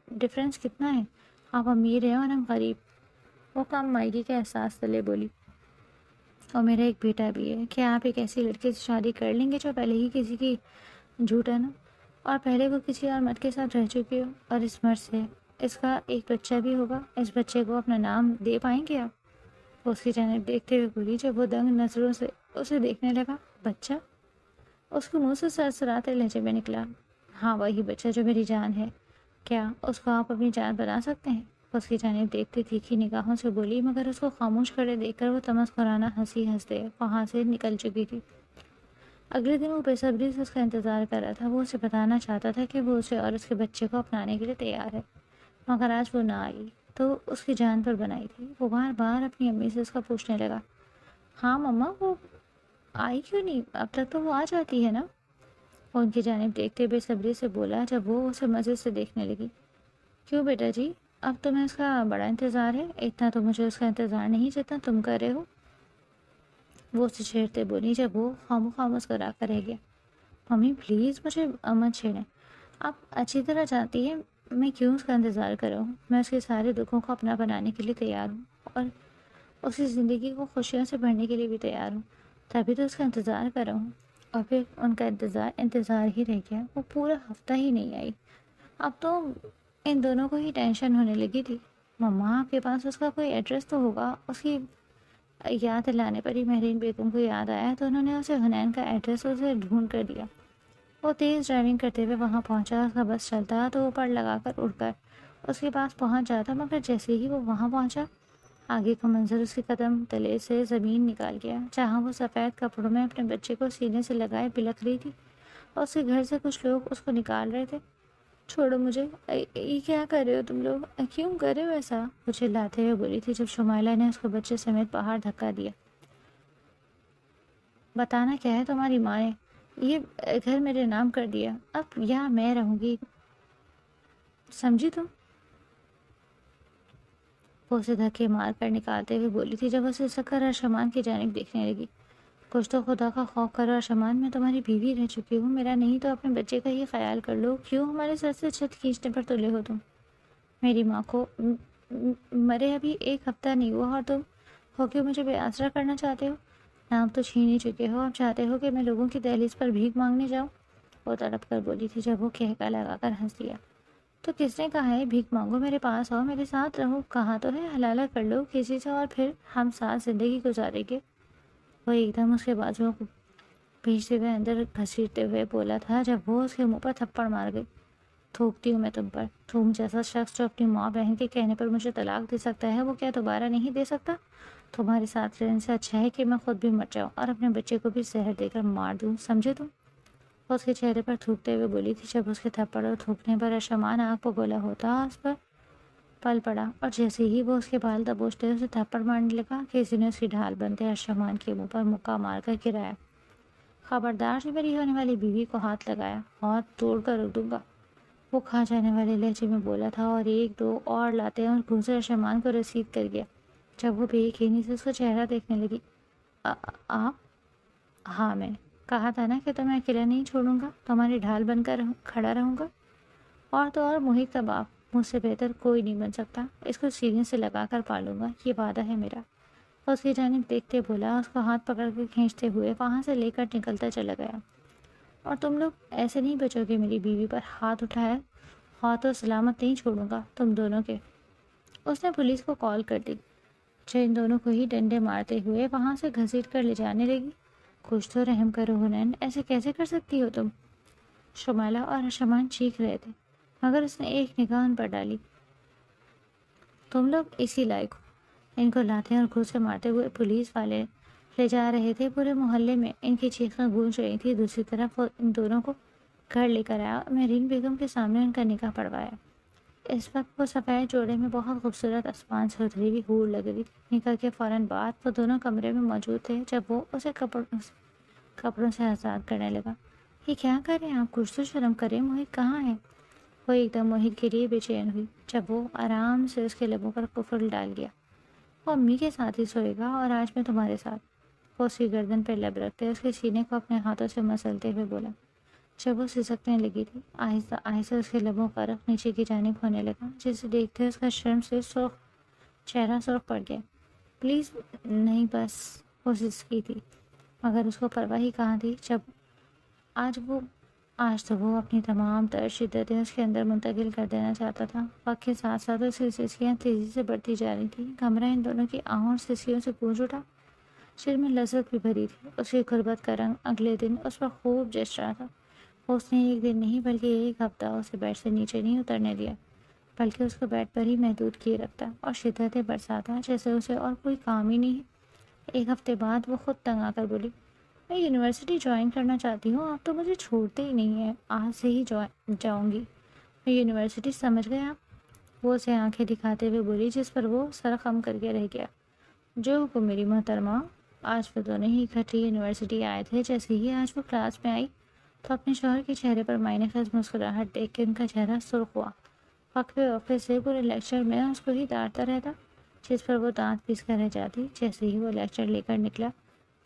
ڈفرینس کتنا ہے، آپ امیر ہیں اور ہم غریب۔ وہ کم مائگی کے احساس تلے بولی، اور میرا ایک بیٹا بھی ہے، کیا آپ ایک ایسی لڑکی سے شادی کر لیں گے جو پہلے ہی کسی کی جھوٹا نا، اور پہلے وہ کسی اور مرد کے ساتھ رہ چکی ہو، اور اس مرد سے اس کا ایک بچہ بھی ہوگا، اس بچے کو اپنا نام دے پائیں گے آپ؟ وہ اس کی جانب دیکھتے ہوئے بولی جب وہ دنگ نظروں سے اسے دیکھنے لگا، بچہ؟ اس کے منہ سے سرسراتے لہجے میں نکلا، ہاں وہی بچہ جو میری جان ہے، کیا اس کو آپ اپنی جان بنا سکتے ہیں؟ وہ اس کی جانب دیکھتے تیکھی نگاہوں سے بولی، مگر اس کو خاموش کھڑے دیکھ کر وہ تمسخرانہ ہنسی ہنستے وہاں سے نکل چکی تھی۔ اگلے دن وہ بے صبری سے اس کا انتظار کر رہا تھا، وہ اسے بتانا چاہتا تھا کہ وہ اسے اور اس کے بچے کو اپنانے کے لیے تیار ہے، مگر آج وہ نہ آئی تو اس کی جان پر بنائی تھی۔ وہ بار بار اپنی امی سے اس کا پوچھنے لگا، ہاں مما وہ آئی کیوں نہیں، اب تک تو وہ آ جاتی ہے نا؟ وہ ان کی جانب دیکھتے بے صبری سے بولا جب وہ اسے مزے سے دیکھنے لگی، کیوں بیٹا جی، اب تمہیں اس کا بڑا انتظار ہے؟ اتنا تو مجھے اس کا انتظار نہیں جتنا تم کر رہے ہو۔ وہ اسے چھیڑتے بولی جب وہ خاموخواہ مسکرا کر رہ گیا، ممی پلیز مجھے مت چھیڑیں، آپ اچھی طرح جانتی ہیں میں کیوں اس کا انتظار کر رہا ہوں، میں اس کے سارے دکھوں کو اپنا بنانے کے لیے تیار ہوں، اور اس کی زندگی کو خوشیوں سے بھرنے کے لیے بھی تیار ہوں، تبھی تو اس کا انتظار کر رہا ہوں۔ اور پھر ان کا انتظار ہی رہ گیا، وہ پورا ہفتہ ہی نہیں آئی۔ اب تو ان دونوں کو ہی ٹینشن ہونے لگی تھی۔ مما آپ کے پاس اس کا کوئی ایڈریس تو ہوگا؟ اس کی یاد دلانے پر ہی مہرین بیگم کو یاد آیا تو انہوں نے اسے حنین کا ایڈریس اسے ڈھونڈ کر دیا۔ وہ تیز ڈرائیونگ کرتے ہوئے وہاں پہنچا۔ اس کا بس چلتا تو وہ پڑ لگا کر اڑ کر اس کے پاس پہنچ جاتا، مگر جیسے ہی وہ وہاں پہنچا آگے کا منظر اس کے قدم تلے سے زمین نکال گیا۔ جہاں وہ سفید کپڑوں میں اپنے بچے کو سینے سے لگائے بلک رہی تھی اور اس کے گھر سے کچھ لوگ اس کو نکال رہے تھے۔ چھوڑو مجھے، یہ کیا کر رہے ہو تم لوگ؟ کیوں کر رہے ہو ایسا؟ وہ چلاتے ہوئے بولی تھی جب شمائلہ نے اس کو بچے سمیت باہر دھکا دیا۔ بتانا کیا ہے تمہاری ماں نے؟ یہ گھر میرے نام کر دیا، اب یہاں میں رہوں گی، سمجھی تم؟ وہ اسے دھکے مار کر نکالتے ہوئے بولی تھی جب اسے سکر اور شمان کی جانب دیکھنے لگی۔ کچھ تو خدا کا خوف کرو اور شمان، میں تمہاری بیوی رہ چکی ہوں، میرا نہیں تو اپنے بچے کا ہی خیال کر لو، کیوں ہمارے سر سے چھت کھینچنے پر تلے ہو تم؟ میری ماں کو مرے ابھی ایک ہفتہ نہیں ہوا اور تم ہو کے مجھے بے آسرا کرنا چاہتے ہو؟ نام تو چھین ہی چکے ہو، اب چاہتے ہو کہ میں لوگوں کی دہلیز پر بھیک مانگنے جاؤں؟ وہ تڑپ کر بولی تھی جب وہ کہکا لگا کر ہنس دیا۔ تو کس نے کہا ہے بھیک مانگو؟ میرے پاس آؤ، میرے ساتھ رہو، کہا تو ہے حلالہ کر لو کسی سے اور پھر ہم ساتھ زندگی گزاریں گے۔ وہ ایک دم اس کے بازوؤں کو بھیجتے ہوئے اندر گھسیٹتے ہوئے بولا تھا جب وہ اس کے منہ پر تھپڑ مار گئی۔ تھوکتی ہوں میں تم پر، تم جیسا شخص جو اپنی ماں بہن کے کہنے پر مجھے طلاق دے سکتا ہے وہ کیا دوبارہ نہیں دے سکتا؟ تمہارے ساتھ رہنے سے اچھا ہے کہ میں خود بھی مر جاؤں اور اپنے بچے کو بھی زہر دے کر مار دوں، سمجھے تم؟ وہ اس کے چہرے پر تھوکتے ہوئے بولی تھی جب اس کے تھپڑ اور تھوکنے پر ارشمان آنکھ پہ گولا ہوتا اس پر پل پڑا، اور جیسے ہی وہ اس کے بال دبوچتے اسے تھپڑ مارنے لگا کسی نے اس کی ڈھال بنتے ارشمان کے منہ پر مکہ مار کر گرایا۔ خبردار سے میری ہونے والی بیوی کو ہاتھ لگایا، ہاتھ توڑ کر رکھ دوں گا، وہ کھا جانے والے لہجے میں بولا تھا اور ایک دو اور لاتے اور گھوسے ارشمان کو رسید کر گیا۔ جب وہ بے یقینی سے اس کا چہرہ دیکھنے لگی، آپ؟ ہاں، میں کہا تھا نا کہ تمہیں اکیلا نہیں چھوڑوں گا، تمہاری ڈھال بن کر کھڑا رہوں گا، اور تو اور محیط کا باپ مجھ سے بہتر کوئی نہیں بن سکتا، اس کو سینے سے لگا کر پالوں گا، یہ وعدہ ہے میرا۔ اس کی جانب دیکھتے بولا، اس کو ہاتھ پکڑ کے کھینچتے ہوئے وہاں سے لے کر نکلتا چلا گیا۔ اور تم لوگ ایسے نہیں بچو گے میری بیوی پر ہاتھ اٹھایا، ہاتھ و سلامت نہیں چھوڑوں گا تم دونوں کے۔ اس نے پولیس کو کال کر دی جو ان دونوں کو ہی ڈنڈے مارتے ہوئے وہاں سے گھسیٹ کر لے جانے لگی۔ کچھ تو رحم کرو حنین، ایسے کیسے کر سکتی ہو تم؟ شمائلہ اور ارشمان چیخ رہے تھے مگر اس نے ایک نگاہ ان پر ڈالی۔ تم لوگ اسی لائق ہو۔ ان کو لاتے اور گھوسے مارتے ہوئے پولیس والے لے جا رہے تھے، پورے محلے میں ان کی چیخیں گونج رہی تھی۔ دوسری طرف وہ ان دونوں کو گھر لے کر آیا اور مہرین بیگم کے سامنے ان کا نکاح پڑھوایا۔ اس وقت وہ سفید جوڑے میں بہت خوبصورت آسمان سے اتری ہوئی حور لگ رہی تھی۔ نکاح کے فوراً بعد وہ دونوں کمرے میں موجود تھے جب وہ اسے کپڑوں سے آزاد کرنے لگا۔ یہ کیا کریں آپ؟ کچھ تو شرم کریں، محیط کہاں ہے؟ وہ ایک دم محیط کے لیے بے چین ہوئی جب وہ آرام سے اس کے لبوں پر قفل ڈال گیا۔ وہ امی کے ساتھ ہی سوئے گا اور آج میں تمہارے ساتھ۔ وہ اس کی گردن پہ لب رکھتے اس کے سینے کو اپنے ہاتھوں سے مسلتے ہوئے بولا۔ جب وہ سسکنے لگی تھی آہستہ آہستہ اس کے لبوں کا رخ نیچے کی جانب ہونے لگا، جسے دیکھتے اس کا شرم سے چہرہ سرخ پڑ گیا۔ پلیز نہیں، بس، وہ سسکی تھی مگر اس کو پرواہ ہی کہاں تھی جب آج تو وہ اپنی تمام تر شدتیں اس کے اندر منتقل کر دینا چاہتا تھا۔ وقت کے ساتھ ساتھ اس کی سسکیاں تیزی سے بڑھتی جا رہی تھیں، کمرہ ان دونوں کی آہوں اور سسکیوں سے گونج اٹھا، سر میں لذت بھی بھری تھی۔ اس کی غربت کا رنگ اگلے دن اس پر خوب جچ رہا تھا۔ اس نے ایک دن نہیں بلکہ ایک ہفتہ اسے بیڈ سے نیچے نہیں اترنے دیا، بلکہ اس کو بیڈ پر ہی محدود کیے رکھتا اور شدتیں برساتا جیسے اسے اور کوئی کام ہی نہیں ہے۔ ایک ہفتے بعد وہ خود تنگ آ کر بولی، میں یونیورسٹی جوائن کرنا چاہتی ہوں، آپ تو مجھے چھوڑتے ہی نہیں ہیں، آج سے ہی جاؤں گی میں یونیورسٹی، سمجھ گئے آپ؟ وہ اسے آنکھیں دکھاتے ہوئے بولی جس پر وہ سر خم کر کے رہ گیا۔ جو حکم میری محترمہ۔ آج وہ دونوں ہی اکٹھے یونیورسٹی آئے تھے۔ جیسے ہی آج وہ کلاس میں آئی تو اپنے شوہر کے چہرے پر معنی خیز مسکراہٹ دیکھ کے ان کا چہرہ سرخ ہوا۔ وقفے وقفے سے پورے لیکچر میں اس کو ہی ڈانٹتا رہتا، جس پر وہ دانت پیس کر رہ جاتی۔ جیسے ہی وہ لیکچر لے کر نکلا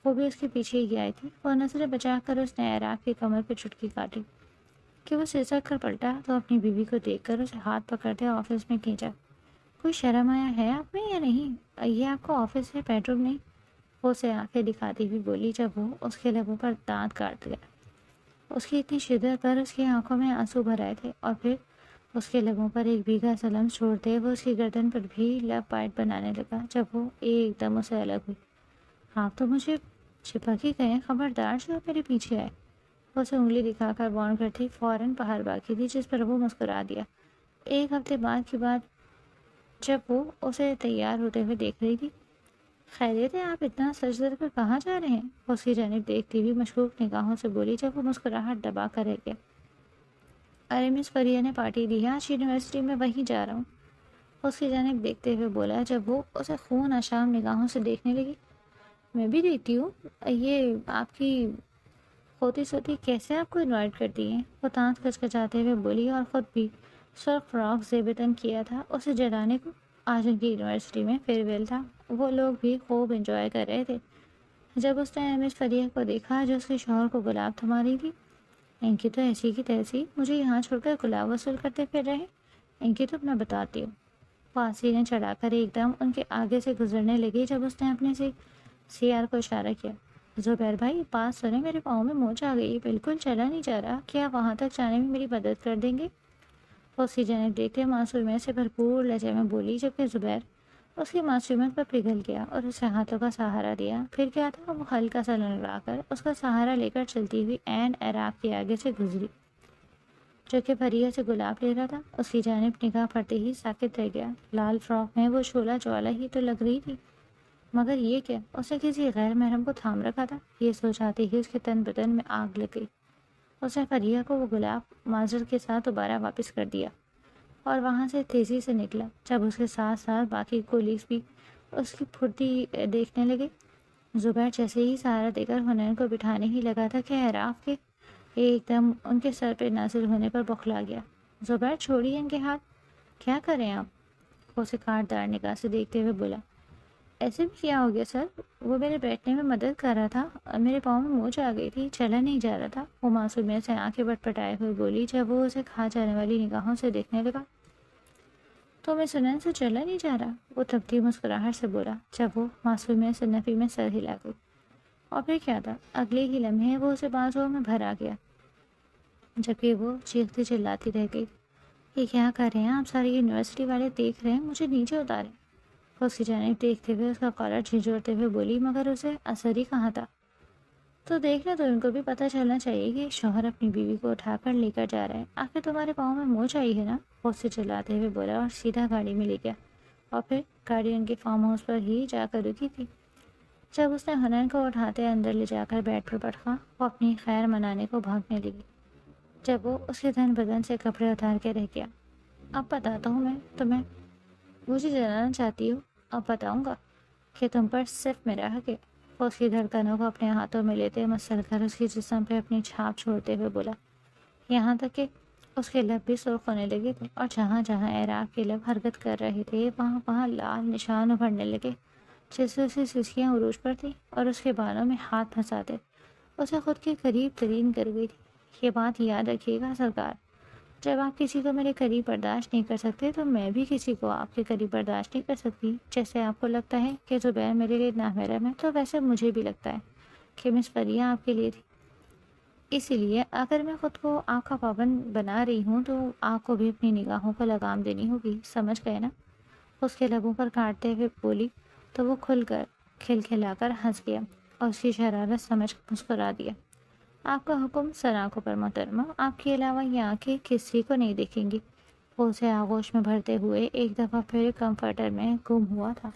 وہ بھی اس کے پیچھے ہی آئی تھی۔ وہ نظریں بچا کر اس نے عراق کی کمر پہ چٹکی کاٹی کہ وہ سسک کر پلٹا تو اپنی بیوی کو دیکھ کر اسے ہاتھ پکڑتے آفس میں کھینچا۔ کوئی شرم آیا ہے آپ میں یا نہیں؟ یہ آپ کا آفس ہے، بیڈ روم نہیں۔ وہ اسے آنکھیں دکھاتی ہوئی بولی جب وہ اس کے لبوں پر دانت کاٹ گیا۔ اس کی اتنی شدت پر اس کی آنکھوں میں آنسو بھر آئے تھے، اور پھر اس کے لبوں پر ایک بھیگا سا لمس چھوڑتے وہ اس کی گردن پر بھی لب بائٹ بنانے لگا جب وہ ایک دم اسے الگ ہوئی۔ آپ تو مجھے چپک ہی گئے، خبردار جو میرے پیچھے آئے۔ وہ اسے انگلی دکھا کر وارن کرتی فوراً باہر باقی تھی، جس پر وہ مسکرا دیا۔ ایک ہفتے بعد کی بات جب وہ اسے تیار ہوتے ہوئے دیکھ رہی تھی۔ خیریت ہے؟ آپ اتنا سج در کر کہاں جا رہے ہیں؟ اس کی جانب دیکھتی ہوئی مشکوک نگاہوں سے بولی جب وہ مسکراہٹ دبا کر رہ گیا۔ ارے مس فریہ نے پارٹی دی ہے آج یونیورسٹی میں، وہیں جا رہا ہوں۔ اس کی جانب دیکھتے ہوئے بولا جب وہ اسے خون آشام نگاہوں سے دیکھنے لگی۔ میں بھی دیکھتی ہوں، یہ آپ کی ہوتی سوتی کیسے آپ کو انوائٹ کرتی ہیں؟ وہ دانت کچکچاتے ہوئے بولی اور خود بھی سرخ فراک زیبتن کیا تھا اسے جلانے کو۔ آج ان کی یونیورسٹی میں فیئر ویل تھا، وہ لوگ بھی خوب انجوائے کر رہے تھے۔ جب اس نے مس فریہ کو دیکھا جو اس کے شوہر کو گلاب تھما رہی تھی، ان کی تو ایسی کی تیسی مجھے یہاں چھوڑ کر گلاب وصول کرتے پھر رہے، ان کی تو میں بتاتی ہوں۔ واسی نے چڑھا کر ایک دم ان کے آگے سے گزرنے لگی جب اس نے اپنے سے سیار کو اشارہ کیا۔ زبیر بھائی بات سنیں، میرے پاؤں میں موچ آ گئی، بالکل چلا نہیں جا رہا، کیا وہاں تک جانے میں میری مدد کر دیں گے؟ اسی جانب دیکھتے معصومیت سے بھرپور لہجے میں بولی جبکہ زبیر اس کی معصومیت پر پگھل گیا اور اسے ہاتھوں کا سہارا دیا۔ پھر کیا تھا، وہ ہلکا سا لڑکا کر اس کا سہارا لے کر چلتی ہوئی عین عراق کے آگے سے گزری جو کہ فریہ سے گلاب لے رہا تھا۔ اس کی جانب نگاہ پڑتے ہی ساکت رہ گیا۔ لال فراک میں وہ شعلہ جوالا ہی تو لگ رہی تھی، مگر یہ کیا، اسے کسی غیر محرم کو تھام رکھا تھا؟ یہ سوچ آتے ہی اس کے تن بدن میں آگ لگ گئی۔ اس نے فریہ کو وہ گلاب معذرت کے ساتھ دوبارہ واپس کر دیا اور وہاں سے تیزی سے نکلا جب اس کے ساتھ ساتھ باقی کولیگز بھی اس کی پھرتی دیکھنے لگے۔ زبیر جیسے ہی سہارا دے کر حنین کو بٹھانے ہی لگا تھا کہ عراف کے ایک دم ان کے سر پہ نازل ہونے پر بوکھلا گیا۔ زبیر چھوڑیے ان کے ہاتھ، کیا کریں آپ؟ وہ اسے کاٹدار نگاہ سے دیکھتے ہوئے بولا۔ ایسے بھی کیا ہو گیا سر؟ وہ میرے بیٹھنے میں مدد کر رہا تھا، میرے پاؤں میں موچ آ گئی تھی، چلا نہیں جا رہا تھا، وہ معصومیت سے آنکھیں بٹ پٹائے ہوئے بولی جب وہ اسے کھا جانے والی نگاہوں سے دیکھنے لگا۔ تو میں سنن سے چلا نہیں جا رہا، وہ تبتی مسکراہٹ سے بولا جب وہ معصومیت سے نفی میں سر ہلا گئی۔ اور پھر کیا تھا، اگلے ہی لمحے وہ اسے بازوؤں میں بھر آ گیا جبکہ وہ چیختی چلاتی رہ گئی۔ یہ کیا کر رہے ہیں آپ؟ ساری یونیورسٹی والے دیکھ رہے ہیں، مجھے نیچے اتاریں۔ اس کی جانب دیکھتے ہوئے اس کا کالر جھنجھوڑتے ہوئے بولی مگر اسے اثر ہی کہاں تھا۔ تو دیکھنا، تو ان کو بھی پتہ چلنا چاہیے کہ شوہر اپنی بیوی کو اٹھا کر لے کر جا رہا ہے، آخر تمہارے پاؤں میں موچ آئی ہے نا؟ وہ اسے چلاتے ہوئے بولا اور سیدھا گاڑی میں لے گیا۔ اور پھر گاڑی ان کے فارم ہاؤس پر ہی جا کر رکی تھی۔ جب اس نے حنین کو اٹھاتے اندر لے جا کر بیڈ پر بٹھا، وہ اپنی خیر منانے کو بھاگنے لگی جب وہ اس کے تن بدن سے کپڑے اتار کے رہ گیا۔ اب بتاتا ہوں میں تمہیں، مجھے جلانا چاہتی ہو، اب بتاؤں گا کہ تم پر صرف میرا حق ہے۔ وہ اس کی دھڑکنوں کو اپنے ہاتھوں میں لیتے مسل کر اس کی جسم پہ اپنی چھاپ چھوڑتے ہوئے بولا، یہاں تک کہ اس کے لب بھی سرخ ہونے لگے تھے اور جہاں جہاں عراق کے لب حرکت کر رہے تھے وہاں وہاں لال نشان ابھرنے لگے جیسے اس کی سسکیاں عروج پر تھیں اور اس کے بالوں میں ہاتھ پھنساتے اسے خود کے قریب ترین کر گئی تھی۔ یہ بات یاد رکھیے گا سرکار، جب آپ کسی کو میرے قریب برداشت نہیں کر سکتے تو میں بھی کسی کو آپ کے قریب برداشت نہیں کر سکتی۔ جیسے آپ کو لگتا ہے کہ زبیر میرے لیے نامحرم ہے، تو ویسے مجھے بھی لگتا ہے کہ مس فریہ آپ کے لیے تھی۔ اسی لیے اگر میں خود کو آپ کا پابند بنا رہی ہوں تو آپ کو بھی اپنی نگاہوں کو لگام دینی ہوگی، سمجھ گئے نا؟ اس کے لبوں پر کاٹتے ہوئے بولی تو وہ کھل کر کھلکھلا کر ہنس گیا اور اس کی شرارت سمجھ مسکرا دیا۔ آپ کا حکم سر آنکھوں پر محترمہ، آپ کے علاوہ یہ آنکھیں کسی کو نہیں دیکھیں گی۔ وہ اسے آغوش میں بھرتے ہوئے ایک دفعہ پھر کمفرٹر میں گم ہوا تھا۔